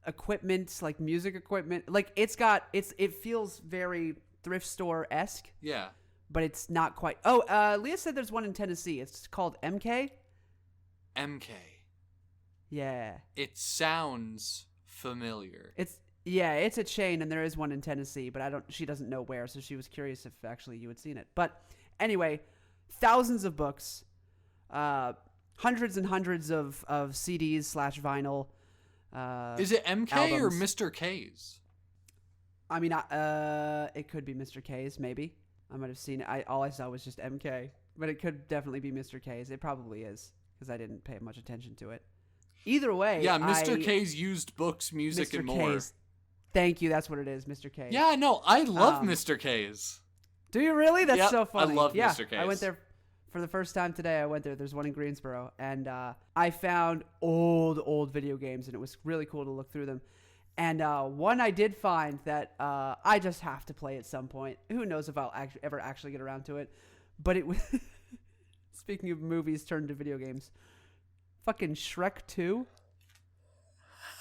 equipment, like music equipment. Like it feels very thrift store esque. Yeah. But it's not quite. Oh, Leah said there's one in Tennessee. It's called MK. MK. Yeah. It sounds familiar. It's a chain, and there is one in Tennessee, but she doesn't know where, so she was curious if actually you had seen it. But anyway, thousands of books, hundreds and hundreds of CDs/vinyl. Is it MK albums. or Mr. K's? I mean, it could be Mr. K's, maybe. I might have seen it. All I saw was just MK, but it could definitely be Mr. K's. It probably is, because I didn't pay much attention to it. Either way, yeah, Mr. K's used books, music, Mr. and more. K's. Thank you. That's what it is, Mr. K. Yeah, no, I love Mr. K's. Do you really? That's Yep, so funny. I love yeah, Mr. K's. I went there for the first time today. I went there. There's one in Greensboro, and I found old video games, and it was really cool to look through them. And one I did find that I just have to play at some point. Who knows if I'll ever actually get around to it? But it was speaking of movies turned to video games, fucking Shrek 2.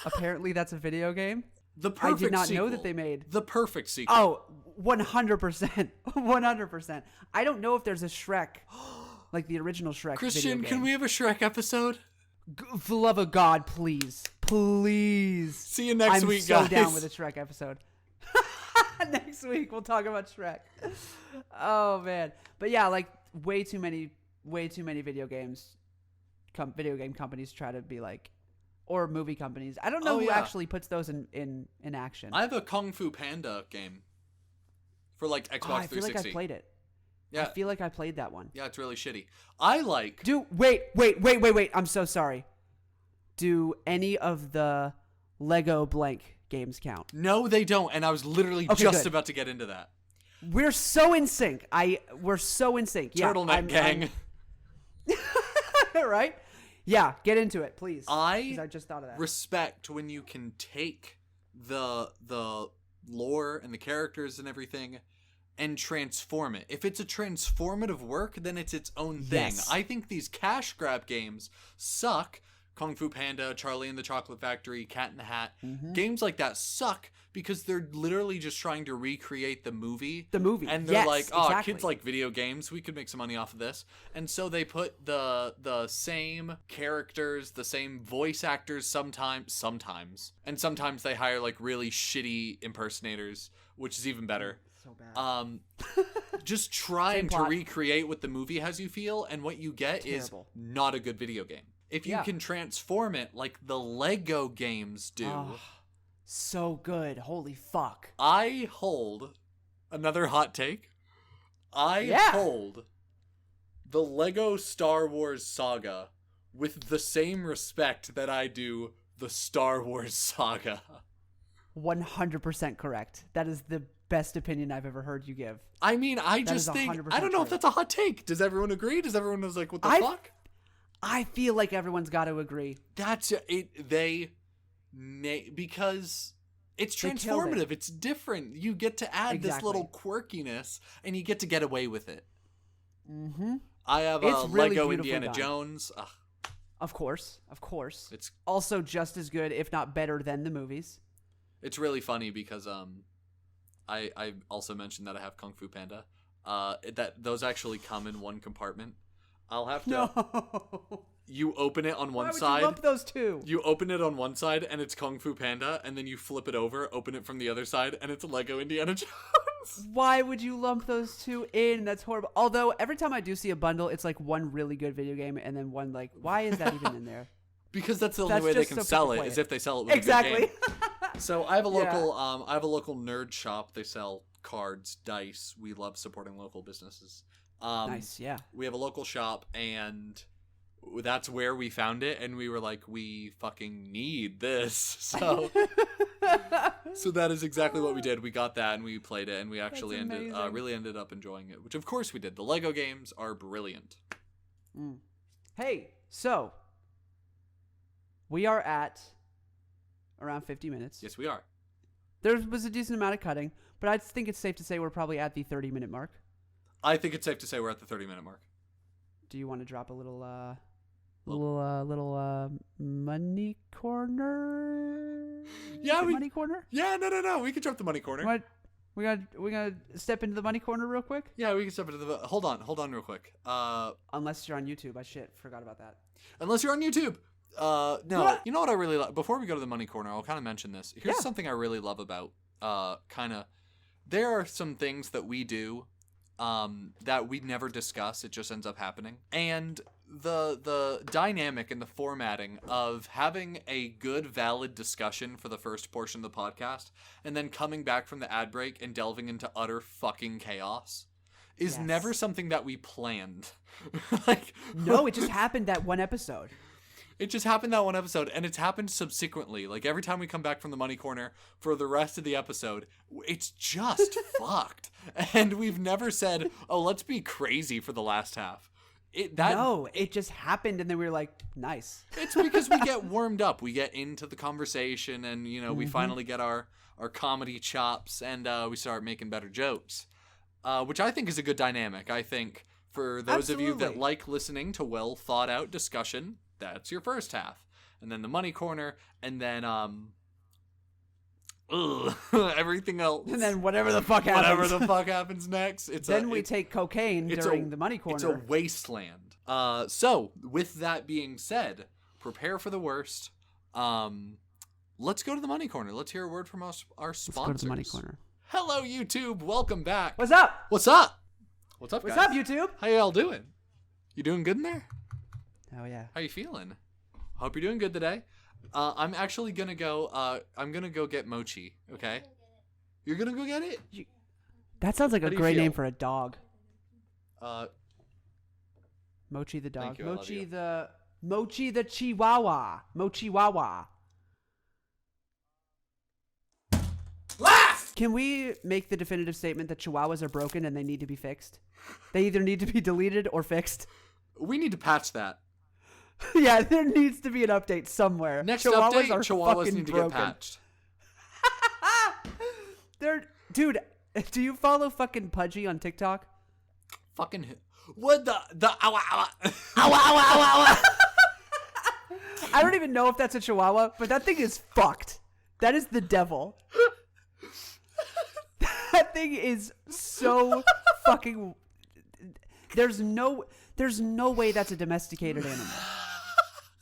Apparently, that's a video game. The perfect I did not sequel. know that they made the perfect sequel. Oh, 100%. 100%. I don't know if there's a Shrek, like the original Shrek. Christian, video game. can we have a Shrek episode? For the love of God, please. Please. See you next week, guys. I'm so down with a Shrek episode. Next week, we'll talk about Shrek. Oh, man. But yeah, like, way too many video games. Video game companies try to be like, or movie companies. I don't know who actually puts those in action. I have a Kung Fu Panda game for like Xbox 360. I feel like I played it. Yeah. I feel like I played that one. Yeah, it's really shitty. I like... Dude, wait. I'm so sorry. Do any of the Lego blank games count? No, they don't, and I was literally just about to get into that. We're so in sync. We're so in sync. Yeah, Turtleneck gang. Right? Yeah, get into it, please. 'Cause I just thought of that. respect when you can take the lore and the characters and everything and transform it. If it's a transformative work, then it's its own thing. Yes. I think these cash grab games suck. Kung Fu Panda, Charlie and the Chocolate Factory, Cat in the Hat. Games like that suck because they're literally just trying to recreate the movie. And they're like, oh, exactly. Kids like video games. We could make some money off of this. And so they put the same characters, the same voice actors sometimes. And sometimes they hire like really shitty impersonators, which is even better. So bad. Just trying to recreate what the movie has you feel, and what you get Terrible. is not a good video game. If you can transform it like the Lego games do. Oh, so good. Holy fuck. I hold another hot take. I hold the Lego Star Wars saga with the same respect that I do the Star Wars saga. 100% correct. That is the best opinion I've ever heard you give. I mean, I just think, I don't know if that's a hot take. Does everyone agree? Does everyone was like, what the fuck? I feel like everyone's got to agree. That's it. Because it's transformative. It's different. You get to add this little quirkiness, and you get to get away with it. Mm-hmm. I have a Lego Indiana Jones. Ugh. Of course. It's also just as good, if not better, than the movies. It's really funny because I also mentioned that I have Kung Fu Panda. That those actually come in one compartment. I'll have to. No. You open it on one Why would side. You lump those two. You open it on one side and it's Kung Fu Panda, and then you flip it over, open it from the other side, and it's Lego Indiana Jones. Why would you lump those two in? That's horrible. Although every time I do see a bundle, it's like one really good video game and then one like, why is that even in there? Because that's the only way they can sell it, is if they sell it with a good game. So I have a local nerd shop. They sell cards, dice. We love supporting local businesses. Nice, yeah. We have a local shop, and that's where we found it, and we were like, we fucking need this. So so that is exactly what we did. We got that, and we played it, and we actually really ended up enjoying it, which of course we did. The Lego games are brilliant. Hey, so we are at around 50 minutes. Yes, we are. There was a decent amount of cutting, but I think it's safe to say we're probably at the 30-minute mark. I think it's safe to say we're at the 30-minute mark. Do you want to drop a little money corner? Yeah, money corner. Yeah, no. We can drop the money corner. What? We got to step into the money corner real quick. Yeah, we can step into the. Hold on, real quick. Unless you're on YouTube, forgot about that. Unless you're on YouTube. No. You know what I really like? Before we go to the money corner, I'll kind of mention this. Here's something I really love about there are some things that we do that we never discuss. It just ends up happening. And the dynamic and the formatting of having a good, valid discussion for the first portion of the podcast and then coming back from the ad break and delving into utter fucking chaos is never something that we planned. No, it just happened that one episode. It just happened that one episode, and it's happened subsequently. Like, every time we come back from the money corner for the rest of the episode, it's just fucked. And we've never said, oh, let's be crazy for the last half. No, it just happened, and then we were like, nice. It's because we get warmed up. We get into the conversation, and, we finally get our comedy chops, and we start making better jokes, which I think is a good dynamic. I think for those of you that like listening to well-thought-out discussion, that's your first half. And then the money corner, and then everything else. And then whatever the fuck happens next. We take cocaine during the money corner. It's a wasteland. So, with that being said, prepare for the worst. Let's go to the money corner. Let's hear a word from our sponsors. Let's go to the money corner. Hello, YouTube. Welcome back. What's up? What's up? What's up, guys? What's up, YouTube? How y'all doing? You doing good in there? Oh, yeah. How you feeling? Hope you're doing good today. I'm actually gonna go. I'm gonna go get Mochi. Okay. You're gonna go get it. That sounds like a great name for a dog. Mochi the dog. Thank you, Mochi the Chihuahua. Mochihuahua. Laugh! Can we make the definitive statement that Chihuahuas are broken and they need to be fixed? They either need to be deleted or fixed. We need to patch that. Yeah, there needs to be an update somewhere. Next Chihuahuas update, are Chihuahuas fucking need to broken. get patched. Dude, do you follow fucking Pudgy on TikTok? Fucking what the ow ow ow ow. I don't even know if that's a Chihuahua, but that thing is fucked. That is the devil. That thing is so fucking. There's no way that's a domesticated animal.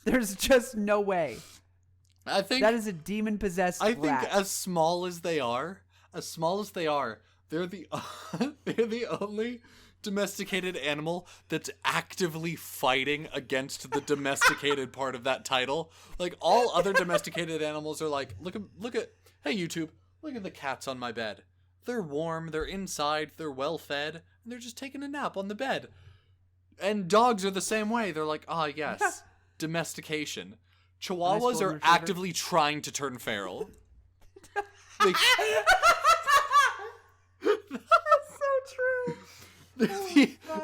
There's just no way. I think that is a demon possessed rat. I think as small as they are, they're the only domesticated animal that's actively fighting against the domesticated part of that title. Like, all other domesticated animals are like, look at hey YouTube, look at the cats on my bed. They're warm, they're inside, they're well fed, and they're just taking a nap on the bed. And dogs are the same way. They're like, yes, domestication. Chihuahuas are actively trying to turn feral. That's so true.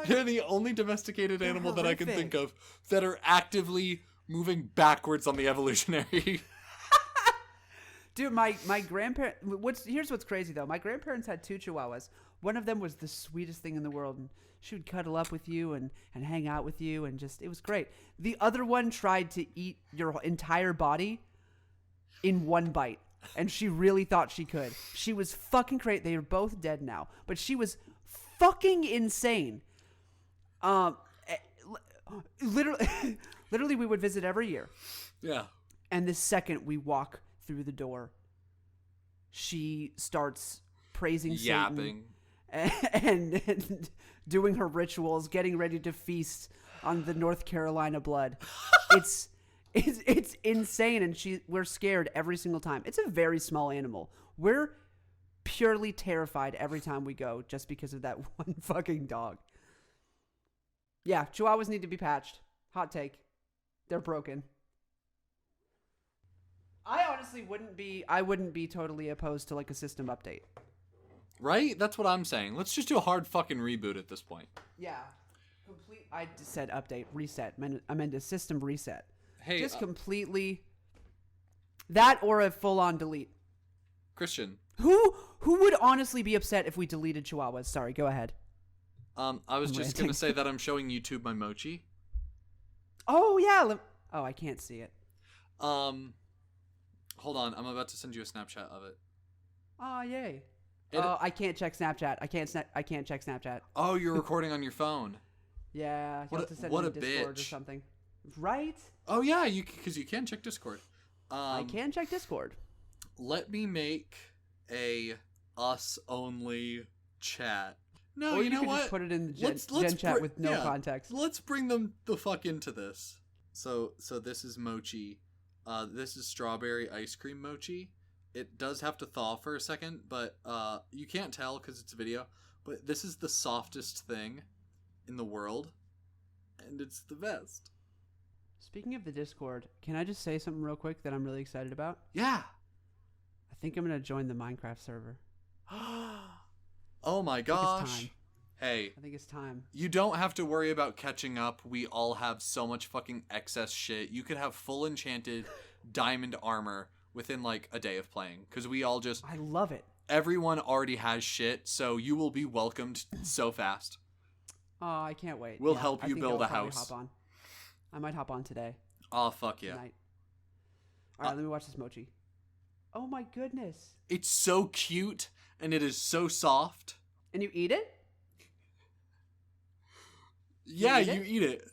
They're the only domesticated animal that I can think of that are actively moving backwards on the evolutionary. Dude, my grandparents. Here's what's crazy though. My grandparents had 2 Chihuahuas. One of them was the sweetest thing in the world, and she would cuddle up with you and hang out with you, and it was great. The other one tried to eat your entire body in one bite, and she really thought she could. She was fucking great. They are both dead now, but she was fucking insane. Literally, we would visit every year. Yeah. And the second we walk through the door, she starts praising yapping Satan and doing her rituals, getting ready to feast on the North Carolina blood. It's insane, and we're scared every single time. It's a very small animal. We're purely terrified every time we go just because of that one fucking dog. Yeah, Chihuahuas need to be patched. Hot take. They're broken. I honestly wouldn't be totally opposed to like a system update. Right? That's what I'm saying. Let's just do a hard fucking reboot at this point. Yeah. I just said update, reset. I meant a system reset. Hey, just completely that or a full-on delete. Christian, Who would honestly be upset if we deleted Chihuahuas? Sorry, go ahead. I was just ranting. gonna say that I'm showing YouTube my mochi. Oh yeah. Oh, I can't see it. Hold on, I'm about to send you a Snapchat of it. Oh yay. Oh, I can't check Snapchat. I can't check Snapchat. Oh, you're recording on your phone. Yeah, you'll have to send what me a Discord or bitch. something. Right? Oh yeah, because you can check Discord. I can check Discord. Let me make a us only chat. No, Or you know could what? just put it in the gen Let's chat with no context. Let's bring them the fuck into this. So this is mochi. This is strawberry ice cream mochi. It does have to thaw for a second, but you can't tell because it's a video. But this is the softest thing in the world, and it's the best. Speaking of the Discord, can I just say something real quick that I'm really excited about? Yeah. I think I'm gonna join the Minecraft server. Oh my I think it's gosh. time. Hey, I think it's time. you don't have to worry about catching up. We all have so much fucking excess shit. You could have full enchanted diamond armor within like a day of playing, because we all just I love it. everyone already has shit, so you will be welcomed so fast. Oh, I can't wait. We'll help I you think build I'll a probably house. Hop on. I might hop on today. Oh fuck yeah. Tonight. All right, let me watch this mochi. Oh my goodness! It's so cute and it is so soft. And you eat it? Yeah, eat you it? eat it.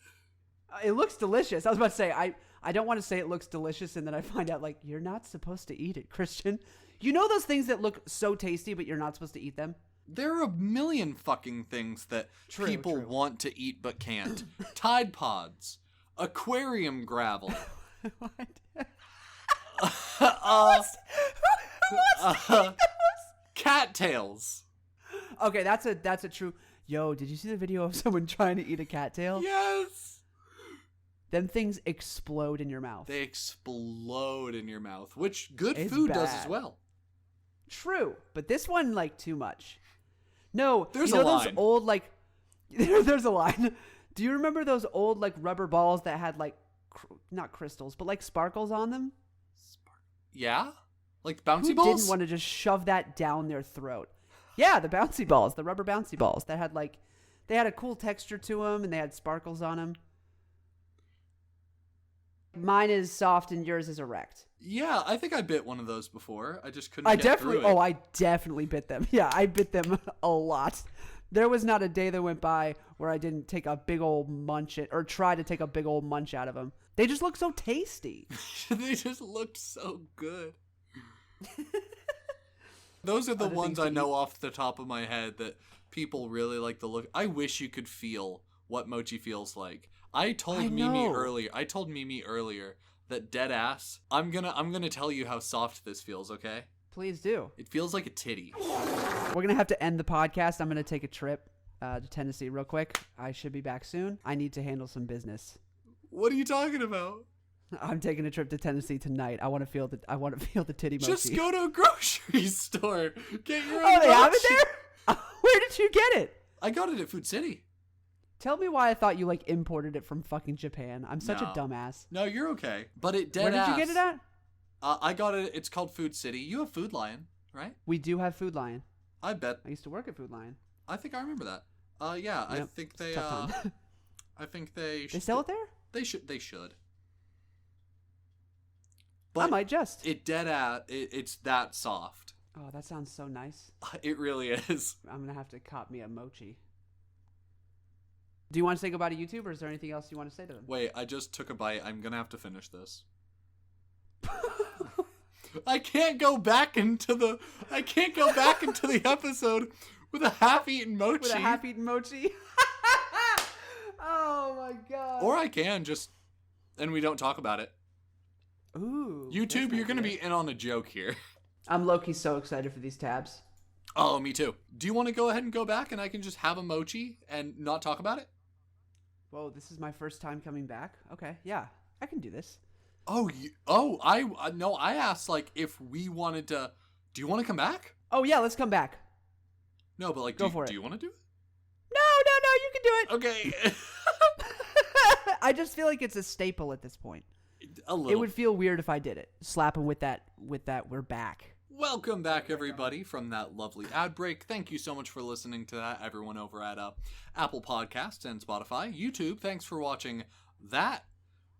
It looks delicious. I was about to say I don't want to say it looks delicious and then I find out like you're not supposed to eat it, Christian. You know those things that look so tasty but you're not supposed to eat them? There are a million fucking things that people true. want to eat but can't. Tide Pods, aquarium gravel, cattails. Okay, that's a true. Yo, did you see the video of someone trying to eat a cattail? Yes. Them things explode in your mouth. They explode in your mouth, which good It's food does as bad. well. True, but this one like too much. No, There's you know a those line. old like there's a line. Do you remember those old like rubber balls that had like not crystals but like sparkles on them? Yeah? Like bouncy Who balls? didn't want to just shove that down their throat? Yeah, the bouncy balls, the rubber bouncy balls that had like they had a cool texture to them and they had sparkles on them. Mine is soft and yours is erect. Yeah, I think I bit one of those before. I just couldn't I get definitely through it. I definitely bit them. Yeah, I bit them a lot. There was not a day that went by where I didn't take a big old munch it or try to take a big old munch out of them. They just look so tasty. They just looked so good. Those are the Other ones things I to know off the top of my head that people really like the look. I wish you could feel what mochi feels like. I told Mimi know. earlier that dead ass. I'm gonna tell you how soft this feels, okay? Please do. It feels like a titty. We're going to have to end the podcast. I'm going to take a trip to Tennessee real quick. I should be back soon. I need to handle some business. What are you talking about? I'm taking a trip to Tennessee tonight. I want to feel the titty mochi. Just go to a grocery store. Get your own Oh, they have it mochi. there? Where did you get it? I got it at Food City. Tell me why I thought you like imported it from fucking Japan. I'm such No. a dumbass. No, you're okay. But it dead Where did ass. you get it at? I got it. It's called Food City. You have Food Lion, right? We do have Food Lion. I bet. I used to work at Food Lion. I think I remember that. Yeah, I Yep, think it's a they. tough time. I think they. They sell it there? They should. They should. I But might just. it dead at. It's that soft. Oh, that sounds so nice. It really is. I'm gonna have to cop me a mochi. Do you want to say goodbye to YouTube, or is there anything else you want to say to them? Wait, I just took a bite. I'm gonna have to finish this. I can't go back into the. I can't go back into the episode with a half-eaten mochi. With a half-eaten mochi. Oh my god. Or I can just, and we don't talk about it. Ooh. YouTube, that's you're gonna not be in on a joke here. I'm low-key so excited for these tabs. Oh, me too. Do you want to go ahead and go back, and I can just have a mochi and not talk about it? Whoa, this is my first time coming back. Okay, yeah, I can do this. Oh, no. I asked like if we wanted to. Do you want to come back? Oh yeah, let's come back. No, but like, Go for it. do you want to do it? No, you can do it. Okay. I just feel like it's a staple at this point. A little. It would feel weird if I did it. Slap him with that. We're back. Welcome back, everybody, from that lovely ad break. Thank you so much for listening to that, everyone over at Apple Podcasts and Spotify. YouTube, thanks for watching that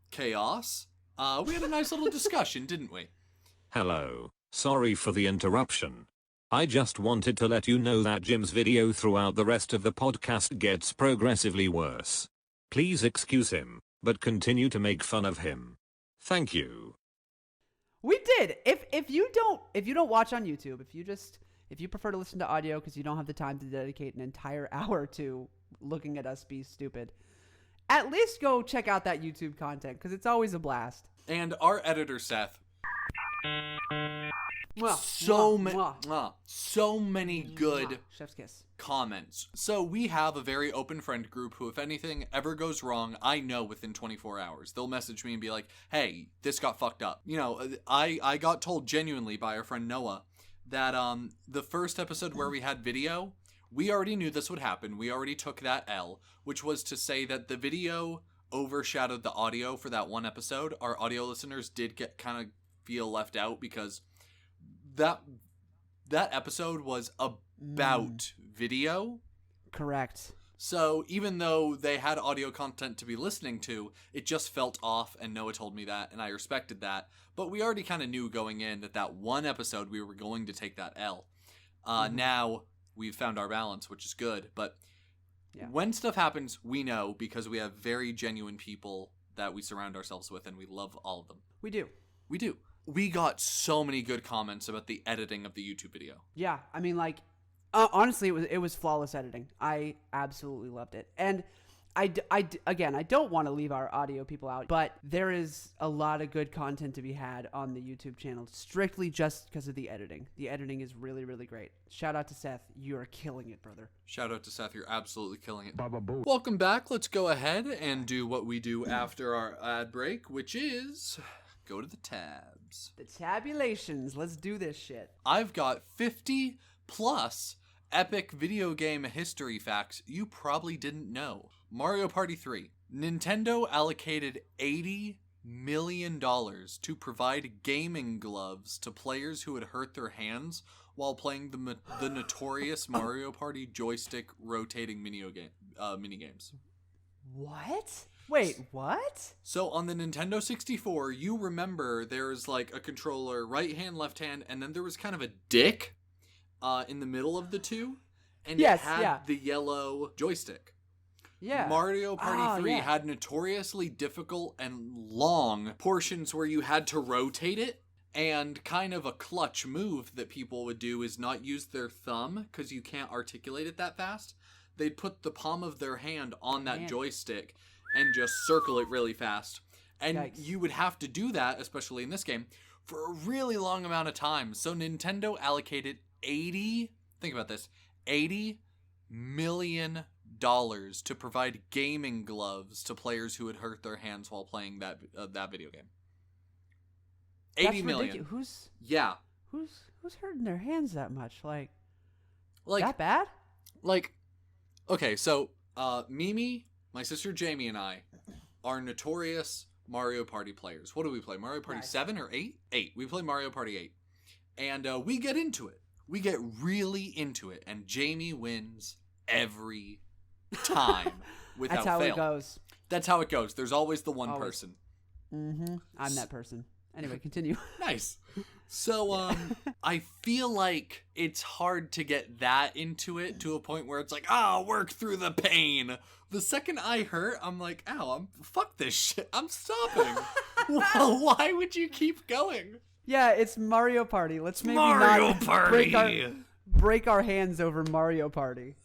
chaos. We had a nice little discussion, didn't we? Hello. Sorry for the interruption. I just wanted to let you know that Jim's video throughout the rest of the podcast gets progressively worse. Please excuse him, but continue to make fun of him. Thank you. We did. If you don't watch on YouTube, if you prefer to listen to audio because you don't have the time to dedicate an entire hour to looking at us be stupid, at least go check out that YouTube content because it's always a blast. And our editor, Seth. So many good chef's kiss comments. So we have a very open friend group who, if anything ever goes wrong, I know within 24 hours. They'll message me and be like, hey, this got fucked up. You know, I got told genuinely by our friend Noah that the first episode where we had video, we already knew this would happen. We already took that L, which was to say that the video overshadowed the audio for that one episode. Our audio listeners did get kind of feel left out because that episode was about video. Correct. So even though they had audio content to be listening to, it just felt off, and Noah told me that, and I respected that. But we already kind of knew going in that one episode we were going to take that L. Now we've found our balance, which is good. But when stuff happens, we know because we have very genuine people that we surround ourselves with, and we love all of them. We do. We got so many good comments about the editing of the YouTube video. Yeah, I mean, like, honestly, it was flawless editing. I absolutely loved it. And again, I don't want to leave our audio people out, but there is a lot of good content to be had on the YouTube channel, strictly just because of the editing. The editing is really, really great. Shout out to Seth. You are killing it, brother. Shout out to Seth. You're absolutely killing it. Welcome back. Let's go ahead and do what we do after our ad break, which is go to the tabs. The tabulations. Let's do this shit. I've got 50 plus epic video game history facts you probably didn't know. Mario Party 3. Nintendo allocated $80 million to provide gaming gloves to players who had hurt their hands while playing the notorious Mario Party joystick rotating minigames. What? Wait, what? So on the Nintendo 64, you remember there's like a controller, right hand, left hand, and then there was kind of a dick in the middle of the two, and it had the yellow joystick. Yeah. Mario Party 3 had notoriously difficult and long portions where you had to rotate it, and kind of a clutch move that people would do is not use their thumb because you can't articulate it that fast. They'd put the palm of their hand on that joystick and just circle it really fast. And you would have to do that, especially in this game, for a really long amount of time. So Nintendo allocated $80 million to provide gaming gloves to players who had hurt their hands while playing that video game. $80 million. Who's hurting their hands that much? Like that bad? Like, okay, so Mimi, my sister Jamie, and I are notorious Mario Party players. What do we play? Mario Party 7 or 8? 8. We play Mario Party 8. And we get into it. We get really into it. And Jamie wins every time without fail. That's how it goes. That's how it goes. There's always the one person. Mm-hmm. I'm that person. Anyway, continue. Nice. So, I feel like it's hard to get that into it to a point where it's like, work through the pain. The second I hurt, I'm like, fuck this shit. I'm stopping. Why would you keep going? Yeah, it's Mario Party. Let's maybe Mario not Party. break our hands over Mario Party.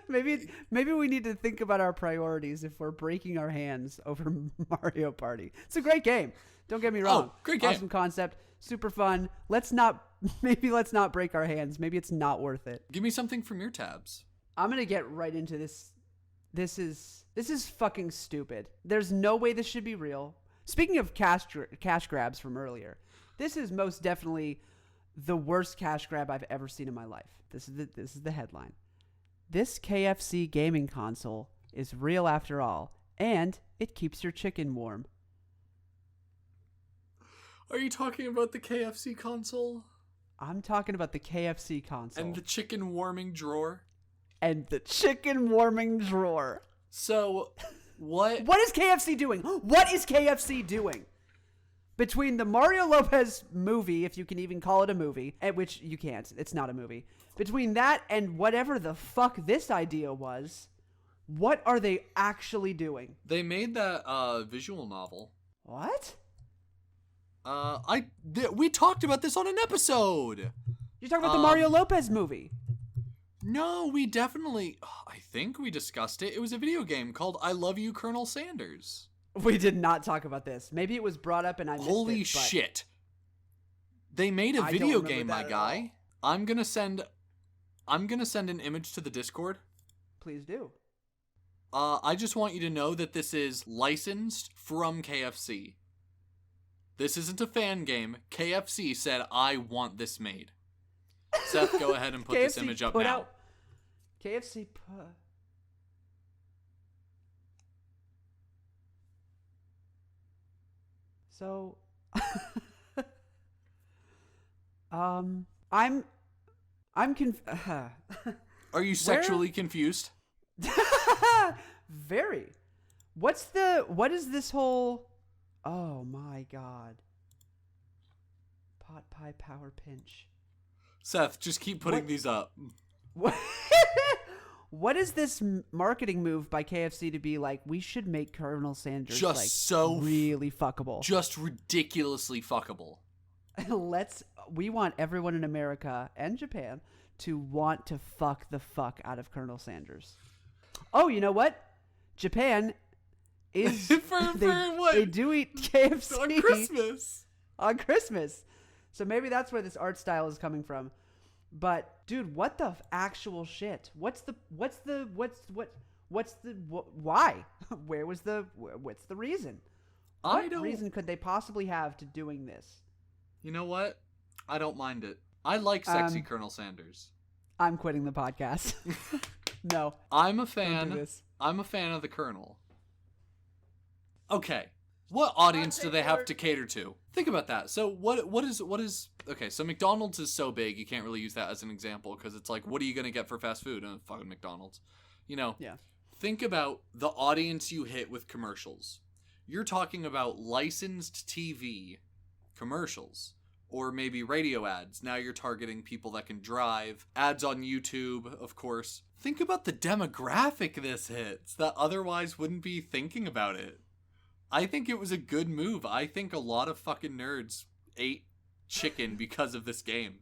Maybe we need to think about our priorities if we're breaking our hands over Mario Party. It's a great game. Don't get me wrong. Great game. Awesome concept. Super fun. Let's not break our hands. Maybe it's not worth it. Give me something from your tabs. I'm going to get right into this. This is fucking stupid. There's no way this should be real. Speaking of cash grabs from earlier, this is most definitely the worst cash grab I've ever seen in my life. This is the headline. This KFC gaming console is real after all, and it keeps your chicken warm. Are you talking about the KFC console? I'm talking about the KFC console. And the chicken warming drawer? And the chicken warming drawer. So, what? What is KFC doing? What is KFC doing? Between the Mario Lopez movie, if you can even call it a movie, at which you can't, it's not a movie. Between that and whatever the fuck this idea was, what are they actually doing? They made that visual novel. What? We talked about this on an episode. You're talking about the Mario Lopez movie. No, we definitely, I think we discussed it. It was a video game called I Love You, Colonel Sanders. We did not talk about this. Maybe it was brought up and I missed it. Holy shit. They made a video game, my guy. All. I'm gonna send an image to the Discord. Please do. I just want you to know that this is licensed from KFC. This isn't a fan game. KFC said, I want this made. Seth, go ahead and put this image up now. KFC put... So, I'm Are you sexually confused? Very. What is this whole, oh my god. Pot pie power pinch. Seth, just keep putting these up. What is this marketing move by KFC to be like, we should make Colonel Sanders really fuckable. Just ridiculously fuckable. We want everyone in America and Japan to want to fuck the fuck out of Colonel Sanders. Oh, you know what? Japan is... They do eat KFC. On Christmas. On Christmas. So maybe that's where this art style is coming from. But dude, what the actual shit? What's the why? What's the reason? What reason could they possibly have to doing this? You know what? I don't mind it. I like sexy Colonel Sanders. I'm quitting the podcast. No. I'm a fan. Don't do this. I'm a fan of the Colonel. Okay. What audience do they have to cater to? Think about that. So what is okay, so McDonald's is so big, you can't really use that as an example because it's like, what are you going to get for fast food? Fucking McDonald's. You know, yeah. Think about the audience you hit with commercials. You're talking about licensed TV commercials or maybe radio ads. Now you're targeting people that can drive. Ads on YouTube, of course. Think about the demographic this hits that otherwise wouldn't be thinking about it. I think it was a good move. I think a lot of fucking nerds ate chicken because of this game.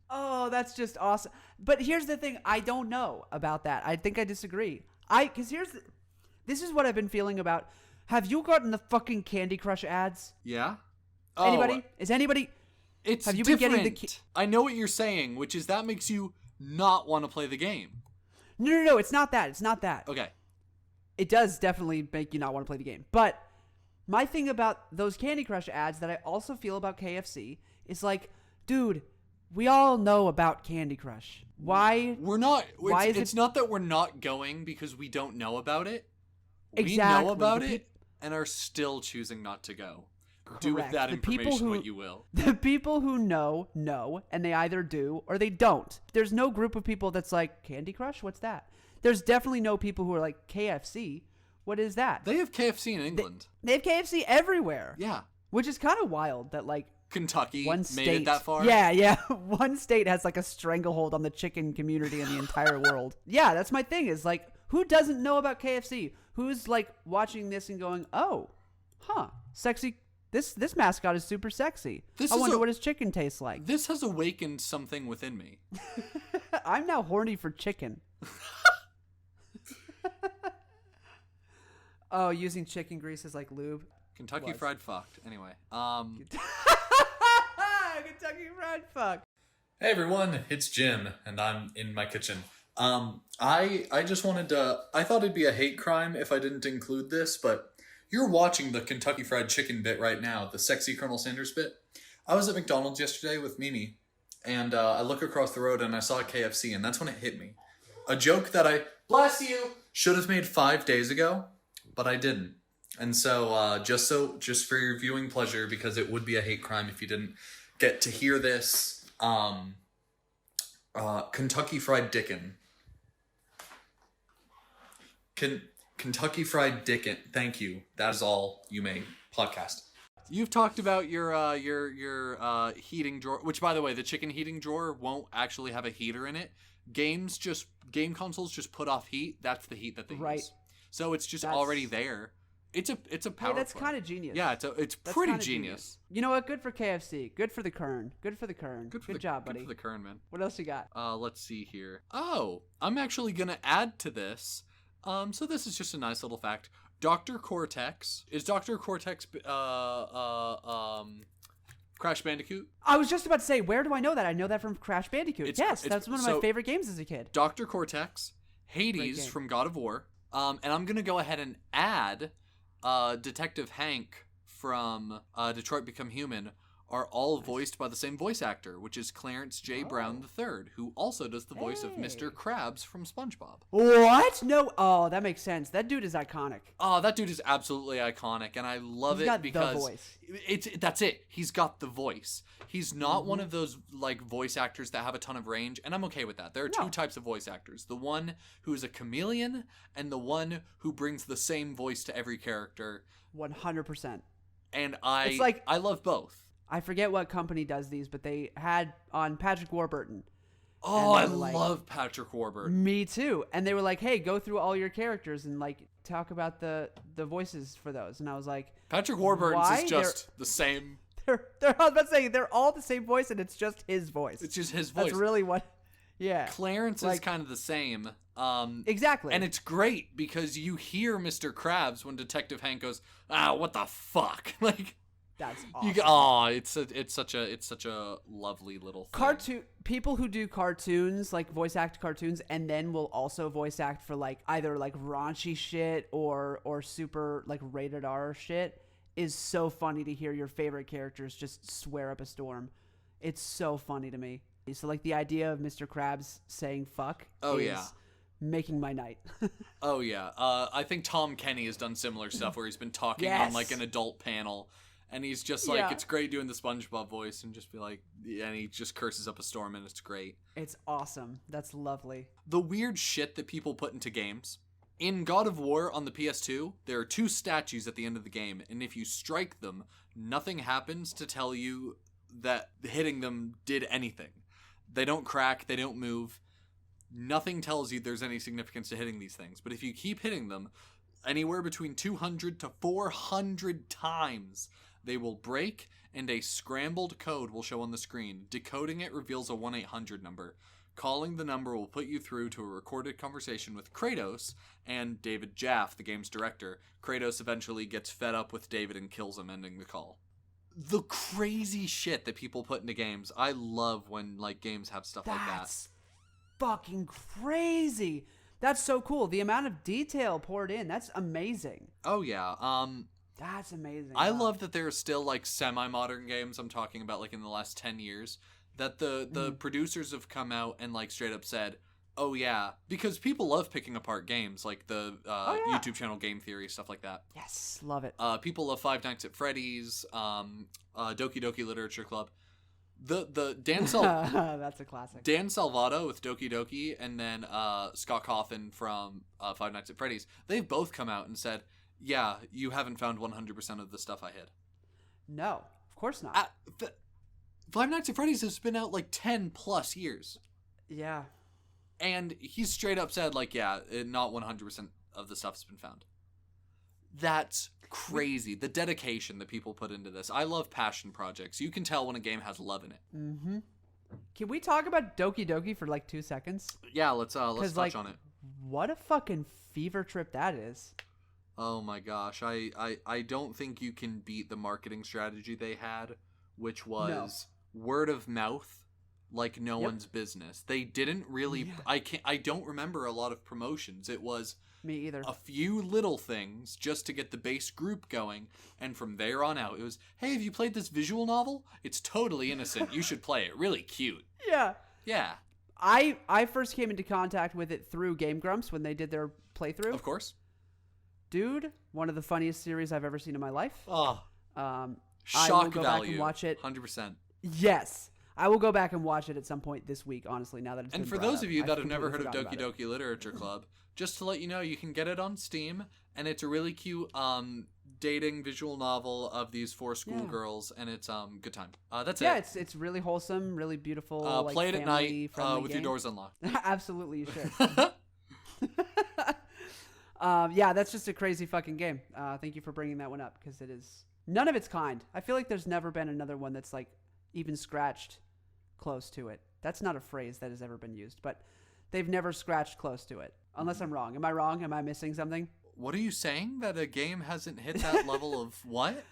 Oh, that's just awesome. But here's the thing. I don't know about that. I think I disagree. This is what I've been feeling about. Have you gotten the fucking Candy Crush ads? Yeah. Anybody? Is anybody? It's have you different. been getting I know what you're saying, which is that makes you not want to play the game. No. It's not that. It's not that. Okay. It does definitely make you not want to play the game. But my thing about those Candy Crush ads that I also feel about KFC is like, dude, we all know about Candy Crush. Why? We're not. It's not that we're not going because we don't know about it. Exactly. We know about it and are still choosing not to go. Correct. Do with that information what you will. The people who know, and they either do or they don't. There's no group of people that's like, Candy Crush? What's that? There's definitely no people who are like, KFC? What is that? They have KFC in England. They have KFC everywhere. Yeah. Which is kind of wild that like Kentucky one state, made it that far. Yeah. One state has like a stranglehold on the chicken community in the entire world. Yeah, that's my thing is like, who doesn't know about KFC? Who's like watching this and going, oh, sexy. This mascot is super sexy. I wonder what his chicken tastes like. This has awakened something within me. I'm now horny for chicken. Oh, using chicken grease as like lube. Kentucky Fried Fucked. Anyway. Kentucky Fried Fuck. Hey everyone, it's Jim, and I'm in my kitchen. I just wanted to... I thought it'd be a hate crime if I didn't include this, but you're watching the Kentucky Fried Chicken bit right now, the sexy Colonel Sanders bit. I was at McDonald's yesterday with Mimi, and I look across the road and I saw a KFC, and that's when it hit me. A joke that I, bless you, should have made 5 days ago, but I didn't. And so, just for your viewing pleasure, because it would be a hate crime if you didn't get to hear this, Kentucky Fried Dickin. Kentucky Fried Dickin. Thank you. That is all you may podcast. You've talked about your heating drawer, which, by the way, the chicken heating drawer won't actually have a heater in it. Game consoles just put off heat. That's the heat that they use. So it's just already there. It's a power. Hey, that's kind of genius. Yeah, it's pretty genius. You know what? Good for KFC. Good for the Kern. Good job, buddy. Good for the Kern, man. What else you got? Let's see here. Oh, I'm actually gonna add to this. So this is just a nice little fact. Dr. Cortex is Dr. Cortex. Crash Bandicoot. I was just about to say, where do I know that? I know that from Crash Bandicoot. That's one of my favorite games as a kid. Dr. Cortex, Hades from God of War, and I'm gonna go ahead and add Detective Hank from Detroit Become Human are all voiced by the same voice actor, which is Clarence J. Brown III, who also does the voice of Mr. Krabs from SpongeBob. What? No. Oh, that makes sense. That dude is iconic. Oh, that dude is absolutely iconic, and I love it because the voice. That's it. He's got the voice. He's not one of those like voice actors that have a ton of range, and I'm okay with that. There are two types of voice actors: the one who is a chameleon, and the one who brings the same voice to every character. 100%. And I love both. I forget what company does these, but they had on Patrick Warburton. Oh, I love Patrick Warburton. Me too. And they were like, "Hey, go through all your characters and like talk about the voices for those." And I was like, Patrick Warburton's is just the same. I was about to say they're all the same voice, and it's just his voice. It's just his voice. That's really what. Yeah. Clarence is kind of the same. Exactly. And it's great because you hear Mr. Krabs when Detective Hank goes, what the fuck? Like. That's awesome. It's such a lovely little thing. People who do cartoons, like voice act cartoons, and then will also voice act for like either like raunchy shit or super like rated R shit is so funny to hear your favorite characters just swear up a storm. It's so funny to me. So like the idea of Mr. Krabs saying fuck is making my night. Oh yeah. I think Tom Kenny has done similar stuff where he's been talking on like an adult panel. And he's just like, it's great doing the SpongeBob voice and just be like, and he just curses up a storm and it's great. It's awesome. That's lovely. The weird shit that people put into games. In God of War on the PS2, there are 2 statues at the end of the game, and if you strike them, nothing happens to tell you that hitting them did anything. They don't crack, they don't move. Nothing tells you there's any significance to hitting these things. But if you keep hitting them, anywhere between 200 to 400 times, they will break, and a scrambled code will show on the screen. Decoding it reveals a 1-800 number. Calling the number will put you through to a recorded conversation with Kratos and David Jaffe, the game's director. Kratos eventually gets fed up with David and kills him, ending the call. The crazy shit that people put into games. I love when like games have stuff like that. That's fucking crazy. That's so cool. The amount of detail poured in. That's amazing. Oh yeah. That's amazing. I love that there are still like semi-modern games, I'm talking about like in the last 10 years, that the producers have come out and like straight up said, oh yeah, because people love picking apart games, like the YouTube channel Game Theory, stuff like that. Yes, love it. People love Five Nights at Freddy's, Doki Doki Literature Club. The Dan That's a classic. Dan Salvato with Doki Doki, and then Scott Cawthon from Five Nights at Freddy's. They've both come out and said, yeah, you haven't found 100% of the stuff I hid. No, of course not. Five Nights at Freddy's has been out like 10 plus years. Yeah. And he straight up said, like, yeah, not 100% of the stuff's been found. That's crazy. The dedication that people put into this. I love passion projects. You can tell when a game has love in it. Mm-hmm. Can we talk about Doki Doki for like 2 seconds? Yeah, let's touch on it. What a fucking fever trip that is. Oh my gosh. I don't think you can beat the marketing strategy they had, which was word of mouth like no one's business. They didn't really I don't remember a lot of promotions. It was me either. A few little things just to get the base group going, and from there on out it was, hey, have you played this visual novel? It's totally innocent. You should play it. Really cute. Yeah. Yeah. I first came into contact with it through Game Grumps when they did their playthrough. Of course. Dude, one of the funniest series I've ever seen in my life. Oh, I shock will go value. back and watch it. 100%. Yes. I will go back and watch it at some point this week, honestly, now that it's And been for brought those up. of you I've that have never heard completely of Doki forgotten about Doki Literature Club, just to let you know, you can get it on Steam, and it's a really cute dating visual novel of these 4 schoolgirls, and it's good time. That's it. Yeah, it. it's really wholesome, really beautiful. Like, play it at night with your game. doors unlocked. Absolutely, you should. Yeah, that's just a crazy fucking game. Thank you for bringing that one up, because it is none of its kind. I feel like there's never been another one that's like even scratched close to it. That's not a phrase that has ever been used, but they've never scratched close to it. Unless I'm wrong. Am I wrong? Am I missing something? What are you saying? That a game hasn't hit that level of what?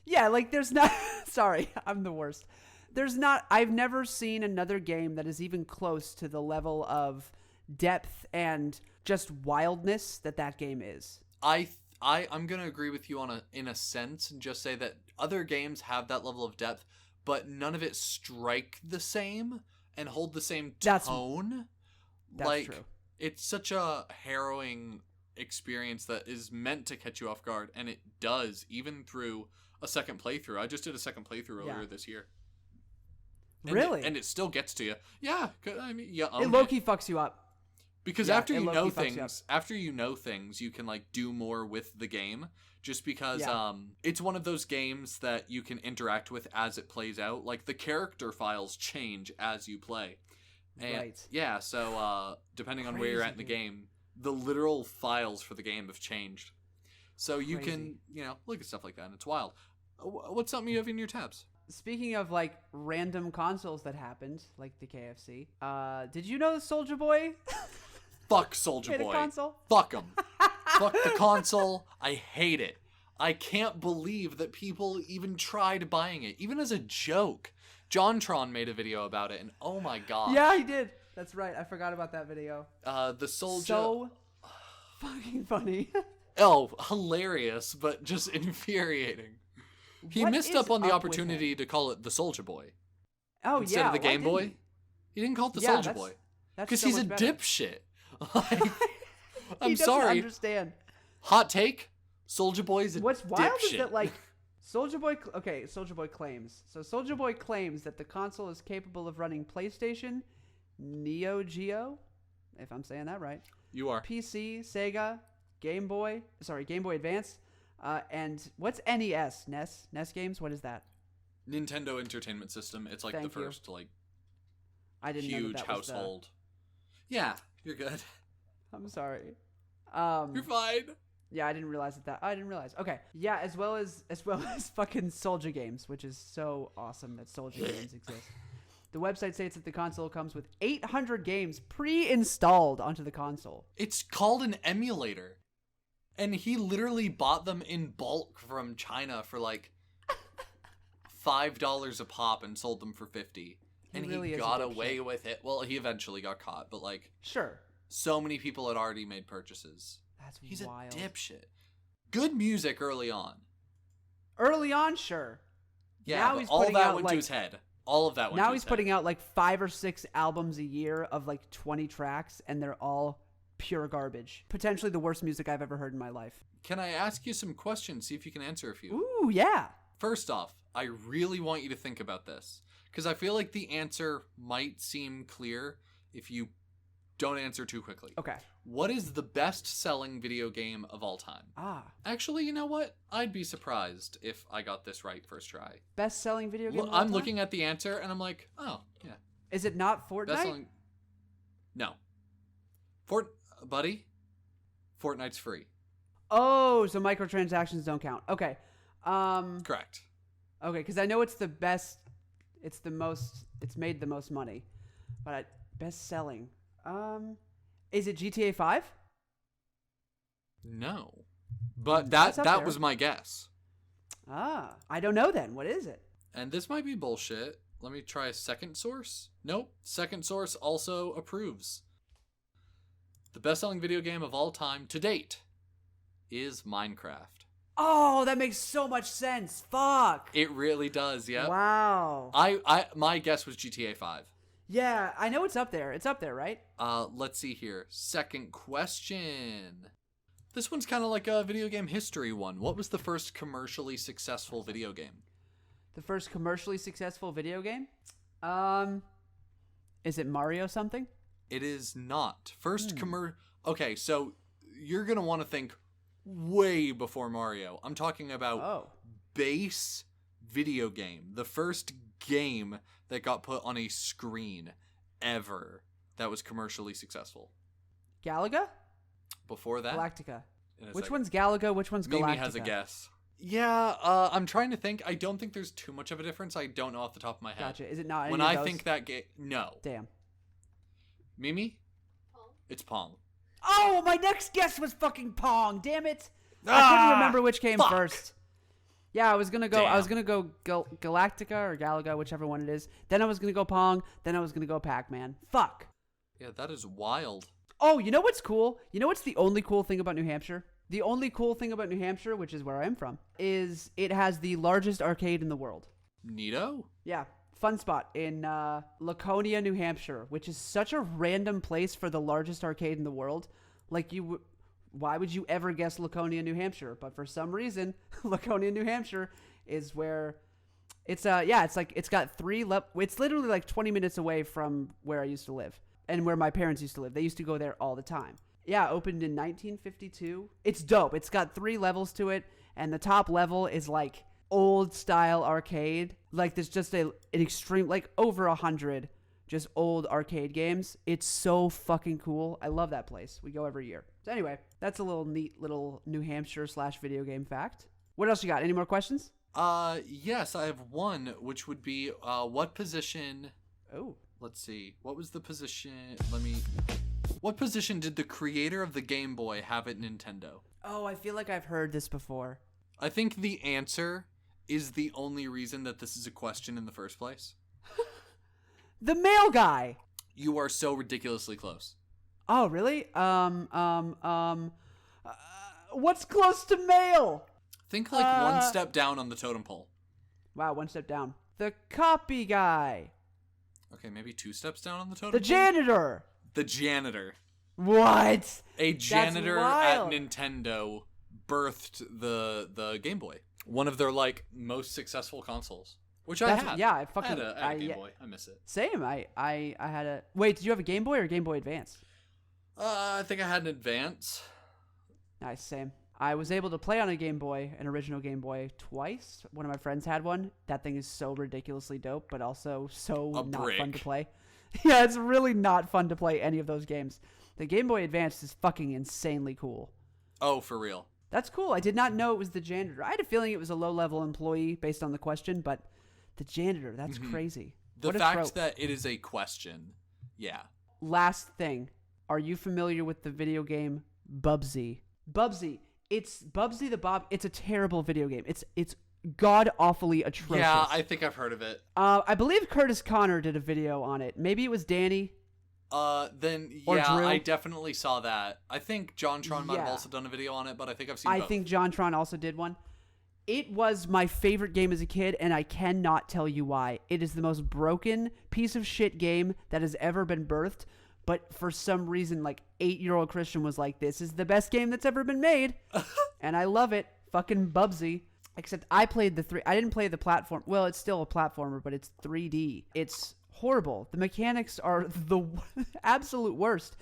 Yeah, like there's not... Sorry, I'm the worst. I've never seen another game that is even close to the level of depth and just wildness that game is. I'm gonna agree with you in a sense, and just say that other games have that level of depth, but none of it strike the same and hold the same tone. That's true. It's such a harrowing experience that is meant to catch you off guard, and it does, even through a second playthrough. I just did a second playthrough earlier this year. Really? And it still gets to you. Yeah, I mean, yeah. It low-key fucks you up. Because after you know things, you can like do more with the game. Just because it's one of those games that you can interact with as it plays out. Like the character files change as you play. And right. Yeah, so depending on where you're at in the game, the literal files for the game have changed. So you can, look at stuff like that, and it's wild. What's something you have in your tabs? Speaking of like random consoles that happened, like the KFC, did you know Soulja Boy? Fuck Soulja made Boy. A console? Fuck him. Fuck the console. I hate it. I can't believe that people even tried buying it, even as a joke. JonTron made a video about it, and oh my god. Yeah, he did. That's right. I forgot about that video. The Soulja. So fucking funny. Oh, hilarious, but just infuriating. He missed up on the opportunity to call it the Soulja Boy. Oh, instead of the Game Boy. He didn't call it the Soulja Boy. Because he's a dipshit. Like, I'm sorry. Understand. Hot take: Soulja Boy is a What's wild dipshit. is that like Soulja Boy. Okay, Soulja Boy claims. So Soulja Boy claims that the console is capable of running PlayStation, Neo Geo, if I'm saying that right. You are. PC, Sega, Game Boy Advance, and what's NES? NES games. What is that? Nintendo Entertainment System. It's like Thank the first I didn't know huge that household. Yeah, you're good. I'm sorry. You're fine. Yeah, I didn't realize that. I didn't realize. Okay. Yeah, as well as fucking Soulja games, which is so awesome that Soulja games exist. The website states that the console comes with 800 games pre-installed onto the console. It's called an emulator. And he literally bought them in bulk from China for like $5 a pop and sold them for $50. And he got away with it. Well, he eventually got caught, but like... Sure. So many people had already made purchases. He's wild. He's a dipshit. Good music early on. Early on, sure. Yeah, now but he's all that went to his head. All of that went to his head. Now he's putting out like 5 or 6 albums a year of like 20 tracks, and they're all pure garbage. Potentially the worst music I've ever heard in my life. Can I ask you some questions, see if you can answer a few? Ooh, yeah. First off, I really want you to think about this, because I feel like the answer might seem clear if you don't answer too quickly. Okay. What is the best-selling video game of all time? Actually, you know what? I'd be surprised if I got this right first try. Best-selling video game of all I'm time? looking at the answer, and I'm like, oh, yeah. Is it not Fortnite? Best-selling... No. Buddy, Fortnite's free. Oh, so microtransactions don't count. Okay. Correct. Okay, because I know it's the best... It's made the most money. But best-selling... is it GTA 5? No. But that was my guess. I don't know then. What is it? And this might be bullshit. Let me try a second source. Nope. Second source also approves. The best-selling video game of all time to date is Minecraft. Oh, that makes so much sense. Fuck. It really does, yeah. Wow. My guess was GTA 5. Yeah, I know it's up there. It's up there, right? Let's see here. Second question. This one's kind of like a video game history one. What was the first commercially successful video game? The first commercially successful video game? Is it Mario something? It is not. Okay, so you're going to want to think way before Mario. I'm talking about base video game. The first game that got put on a screen ever that was commercially successful. Galaga? Before that? Galactica. Which one's Galaga? Which one's Galactica? Mimi has a guess. Yeah, I'm trying to think. I don't think there's too much of a difference. I don't know off the top of my head. Gotcha. Is it not any when of I those? think that game... No. Damn. Mimi? Pong. It's Pong. Oh, my next guess was fucking Pong. Damn it. I couldn't remember which came first. Yeah, I was gonna go. Damn. I was gonna go Galactica or Galaga, whichever one it is. Then I was gonna go Pong. Then I was gonna go Pac-Man. Fuck. Yeah, that is wild. Oh, you know what's cool? You know what's the only cool thing about New Hampshire? The only cool thing about New Hampshire, which is where I am from, is it has the largest arcade in the world. Neato? Yeah. Fun spot in Laconia, New Hampshire, which is such a random place for the largest arcade in the world. Like why would you ever guess Laconia, New Hampshire? But for some reason, Laconia, New Hampshire is where it's it's got it's literally like 20 minutes away from where I used to live and where my parents used to live. They used to go there all the time. Yeah, opened in 1952. It's dope. It's got 3 levels to it, and the top level is like old style arcade. Like there's just an extreme, like over 100 just old arcade games. It's so fucking cool. I love that place. We go every year. So anyway, that's a little neat little New Hampshire / video game fact. What else you got? Any more questions? Yes, I have one, which would be what position? Oh, let's see. What was the position? What position did the creator of the Game Boy have at Nintendo? Oh, I feel like I've heard this before. I think the answer is the only reason that this is a question in the first place. The mail guy. You are so ridiculously close. Oh, really? What's close to mail? Think like one step down on the totem pole. Wow, one step down. The copy guy. Okay, maybe 2 steps down on the totem The pole? janitor. The janitor. What? A janitor at Nintendo birthed the Game Boy. One of their like most successful consoles. Which I had. Yeah, I had a Game Boy. I miss it. Same. I had a... Wait, did you have a Game Boy or a Game Boy Advance? I think I had an Advance. Nice, same. I was able to play on a Game Boy, an original Game Boy, twice. One of my friends had one. That thing is so ridiculously dope, but also so not fun to play. Yeah, it's really not fun to play any of those games. The Game Boy Advance is fucking insanely cool. Oh, for real? That's cool. I did not know it was the janitor. I had a feeling it was a low-level employee based on the question, but the janitor, that's crazy. The fact that it is a question, yeah. Last thing. Are you familiar with the video game Bubsy? Bubsy. It's Bubsy the Bob. It's a terrible video game. It's god-awfully atrocious. Yeah, I think I've heard of it. I believe Curtis Connor did a video on it. Maybe it was Danny. Then or yeah, Drew. I definitely saw that. I think JonTron might have also done a video on it, but I think I've seen both. I think JonTron also did one. It was my favorite game as a kid, and I cannot tell you why. It is the most broken piece of shit game that has ever been birthed, but for some reason, like, 8-year-old Christian was like, this is the best game that's ever been made, and I love it. Fucking Bubsy. Except I played I didn't play the platform. Well, it's still a platformer, but it's 3D. It's horrible. The mechanics are the absolute worst.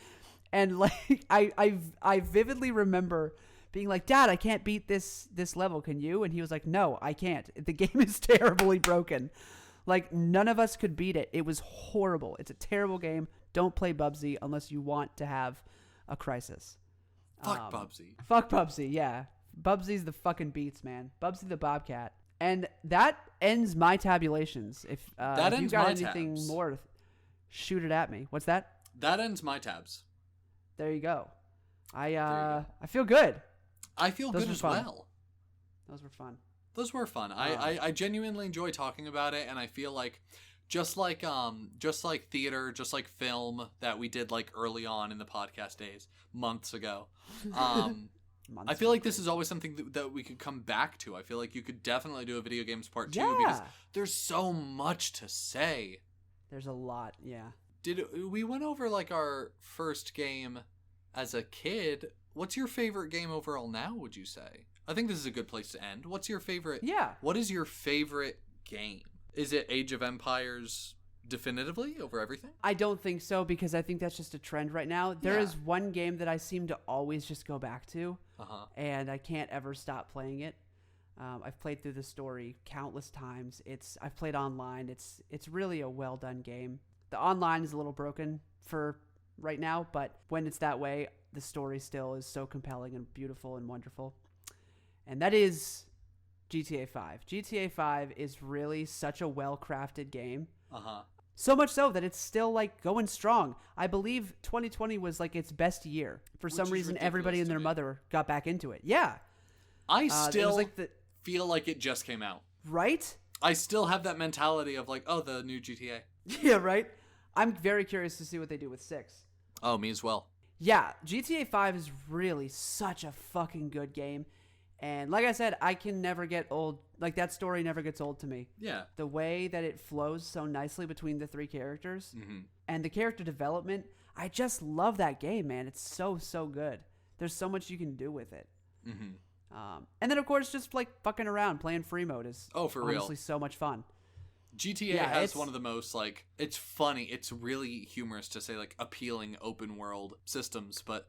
And like I vividly remember being like, Dad, I can't beat this level. Can you? And he was like, no, I can't. The game is terribly broken. Like none of us could beat it. It was horrible. It's a terrible game. Don't play Bubsy unless you want to have a crisis. Fuck Bubsy. Fuck Bubsy, yeah. Bubsy's the fucking beats, man. Bubsy the Bobcat. And that ends my tabulations. If you got anything tabs. more, shoot it at me. What's that? That ends my tabs. There you go. I feel good. I feel good as well. Those were fun. Those were fun. I genuinely enjoy talking about it, and I feel like just like theater, just like film that we did like early on in the podcast days, months ago. I feel like this is always something that we could come back to. I feel like you could definitely do a video games part 2 because there's so much to say. There's a lot, yeah. We went over like our first game as a kid, what's your favorite game overall now, would you say? I think this is a good place to end. What's your favorite? Yeah. What is your favorite game? Is it Age of Empires definitively over everything? I don't think so, because I think that's just a trend right now. There is one game that I seem to always just go back to, and I can't ever stop playing it. I've played through the story countless times. I've played online. It's really a well done game. The online is a little broken for right now, but when it's that way, the story still is so compelling and beautiful and wonderful. And that is GTA 5. GTA 5 is really such a well-crafted game. So much so that it's still like going strong. I believe 2020 was like its best year. For some reason, everybody and their mother got back into it. Yeah. I still feel like it just came out. Right? I still have that mentality of like, oh, the new GTA. Yeah, right? I'm very curious to see what they do with 6. Oh, me as well. Yeah, GTA 5 is really such a fucking good game. And like I said, I can never get old. Like, that story never gets old to me. Yeah. The way that it flows so nicely between the 3 characters and the character development, I just love that game, man. It's so, so good. There's so much you can do with it. And then, of course, just like fucking around, playing free mode is honestly so much fun. GTA has one of the most, like, it's funny. It's really humorous to say, like, appealing open world systems, but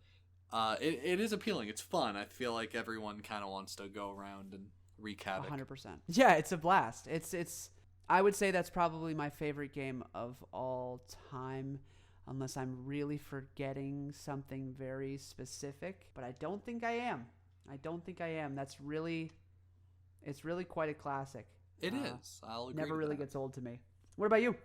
it is appealing. It's fun. I feel like everyone kind of wants to go around and wreak havoc. 100%. Yeah, it's a blast. It's. I would say that's probably my favorite game of all time, unless I'm really forgetting something very specific. But I don't think I am. It's really quite a classic. It is. I'll agree. Never really gets old to me. What about you?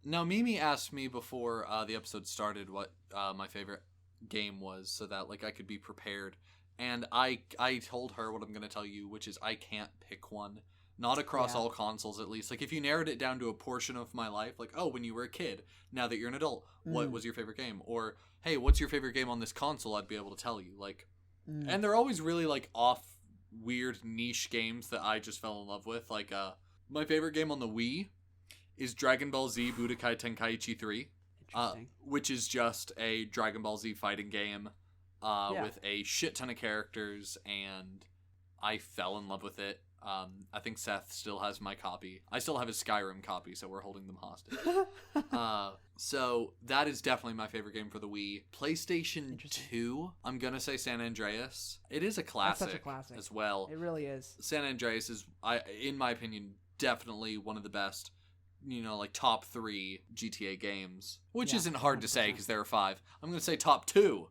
Now, Mimi asked me before the episode started what my favorite game was, so that like I could be prepared. And I told her what I'm going to tell you, which is I can't pick one. Not across all consoles, at least. Like, if you narrowed it down to a portion of my life, like, oh, when you were a kid, now that you're an adult, what was your favorite game? Or, hey, what's your favorite game on this console? I'd be able to tell you. Like, and they're always really, like, off, weird, niche games that I just fell in love with. Like, my favorite game on the Wii is Dragon Ball Z Budokai Tenkaichi 3. Which is just a Dragon Ball Z fighting game with a shit ton of characters, and I fell in love with it. I think Seth still has my copy. I still have his Skyrim copy, so we're holding them hostage. So that is definitely my favorite game for the Wii. PlayStation 2, I'm going to say San Andreas. It is a classic, That's such a classic as well. It really is. San Andreas is, in my opinion, definitely one of the best, like top 3 GTA games, which isn't hard 100%. To say because there are 5. I'm going to say top 2.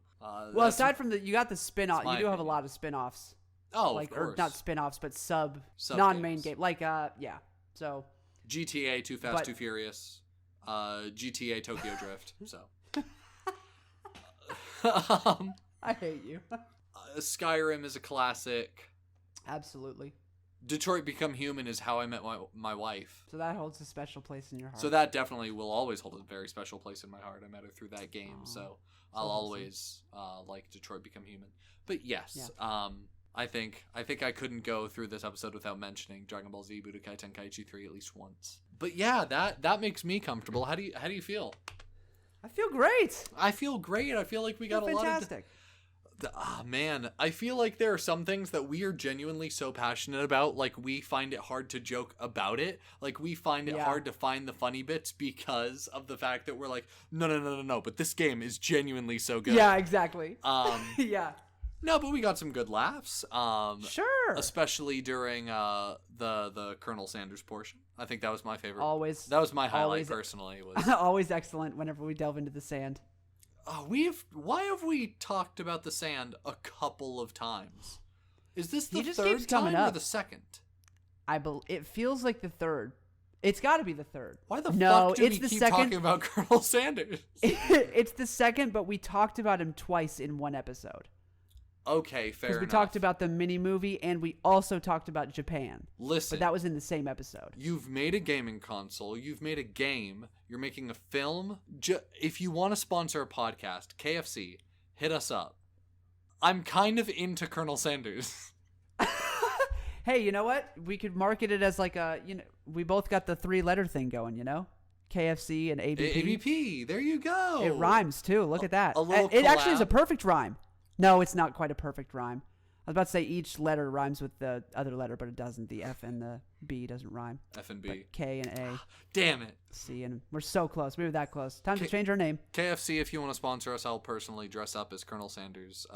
Well, aside from you got the spin-off. You do have a lot of spin-offs. Oh, like, of course. Or not spin-offs, but sub non-main game. Like, yeah. So GTA Too Fast, Too Furious, GTA Tokyo Drift. So I hate you. Skyrim is a classic. Absolutely. Detroit Become Human is how I met my wife. So that holds a special place in your heart. So that definitely will always hold a very special place in my heart. I met her through that game, so I'll always like Detroit Become Human. But yes, I think I couldn't go through this episode without mentioning Dragon Ball Z Budokai Tenkaichi 3 at least once. But yeah, that makes me comfortable. How do you feel? I feel great. I feel great. I feel like we got a fantastic. lot of man, I feel like there are some things that we are genuinely so passionate about, like we find it hard to joke about it. Like we find it hard to find the funny bits because of the fact that we're like, no, but this game is genuinely so good. Yeah, exactly. Yeah. No, but we got some good laughs. Sure. Especially during the Colonel Sanders portion. I think that was my favorite. Always. That was my highlight personally. Was always excellent whenever we delve into the sand. Why have we talked about the sand a couple of times? Is this the third time or the second? It feels like the third. It's got to be the third. Why the fuck do we keep talking about Colonel Sanders? It's the second, but we talked about him twice in one episode. Okay, fair enough. Because we talked about the mini movie, and we also talked about Japan. Listen. But that was in the same episode. You've made a gaming console. You've made a game. You're making a film. If you want to sponsor a podcast, KFC, hit us up. I'm kind of into Colonel Sanders. Hey, you know what? We could market it as like we both got the 3-letter thing going, KFC and ABP. ABP. There you go. It rhymes too. Look at that. A little It actually is a collab. perfect rhyme. No, it's not quite a perfect rhyme. I was about to say each letter rhymes with the other letter, but it doesn't. The F and the B doesn't rhyme. F and B. But K and A, Damn it. C, and we're so close. We were that close. Time to change our name. KFC, if you want to sponsor us, I'll personally dress up as Colonel Sanders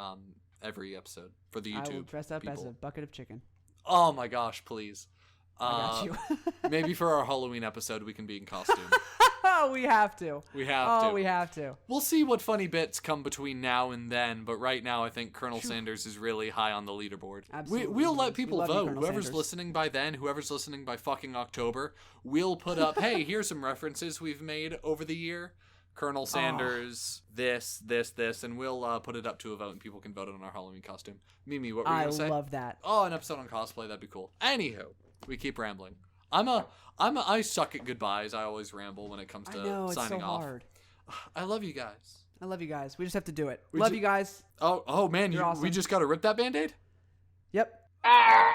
every episode for the YouTube. I will dress up as people. a bucket of chicken. Oh my gosh, please. I got you. Maybe for our Halloween episode, we can be in costume. Oh, we have to. We have to. Oh, we have to. We'll see what funny bits come between now and then, but right now I think Colonel Sanders is really high on the leaderboard. Absolutely. We'll let people We love you, vote. Colonel Whoever's Sanders. listening by then, whoever's listening by fucking October, we'll put up, hey, here's some references we've made over the year. Colonel Sanders, this, and we'll put it up to a vote and people can vote on our Halloween costume. Mimi, what were you going to say? I love that. Oh, an episode on cosplay, that'd be cool. Anywho, we keep rambling. I suck at goodbyes. I always ramble when it comes to I know, it's signing so off. hard. I love you guys. I love you guys. We just have to do it. We Love ju- you guys. Oh man, You're awesome. we just got to rip that Band-Aid? Yep.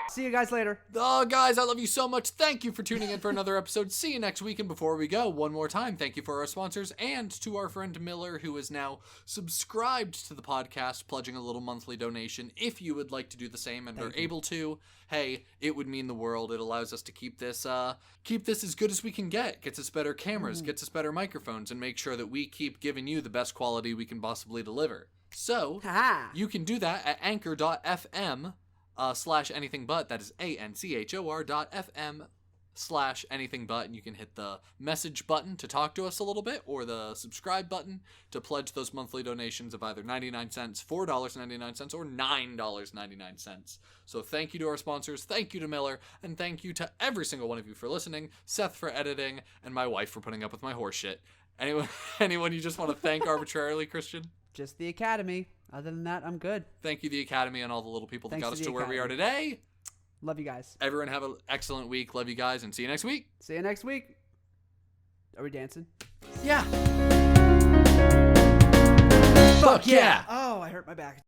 See you guys later. Oh, guys, I love you so much. Thank you for tuning in for another episode. See you next week. And before we go, one more time, thank you for our sponsors and to our friend Miller, who is now subscribed to the podcast, pledging a little monthly donation. If you would like to do the same and are able to, hey, it would mean the world. It allows us to keep this as good as we can get. Gets us better cameras, gets us better microphones, and make sure that we keep giving you the best quality we can possibly deliver. So, Ha. you can do that at anchor.fm /anything but. That is anchor.fm /anything but, and you can hit the message button to talk to us a little bit, or the subscribe button to pledge those monthly donations of either 99 cents, $4.99, or $9.99. So thank you to our sponsors, thank you to Miller, and thank you to every single one of you for listening, Seth for editing, and my wife for putting up with my horse shit. Anyone you just want to thank arbitrarily, Christian? Just the Academy. Other than that, I'm good. Thank you, the Academy, and all the little people that Thanks got us to to the where we are Academy. today. Love you guys. Everyone have an excellent week. Love you guys, and see you next week. See you next week. Are we dancing? Yeah. Fuck yeah. Oh, I hurt my back.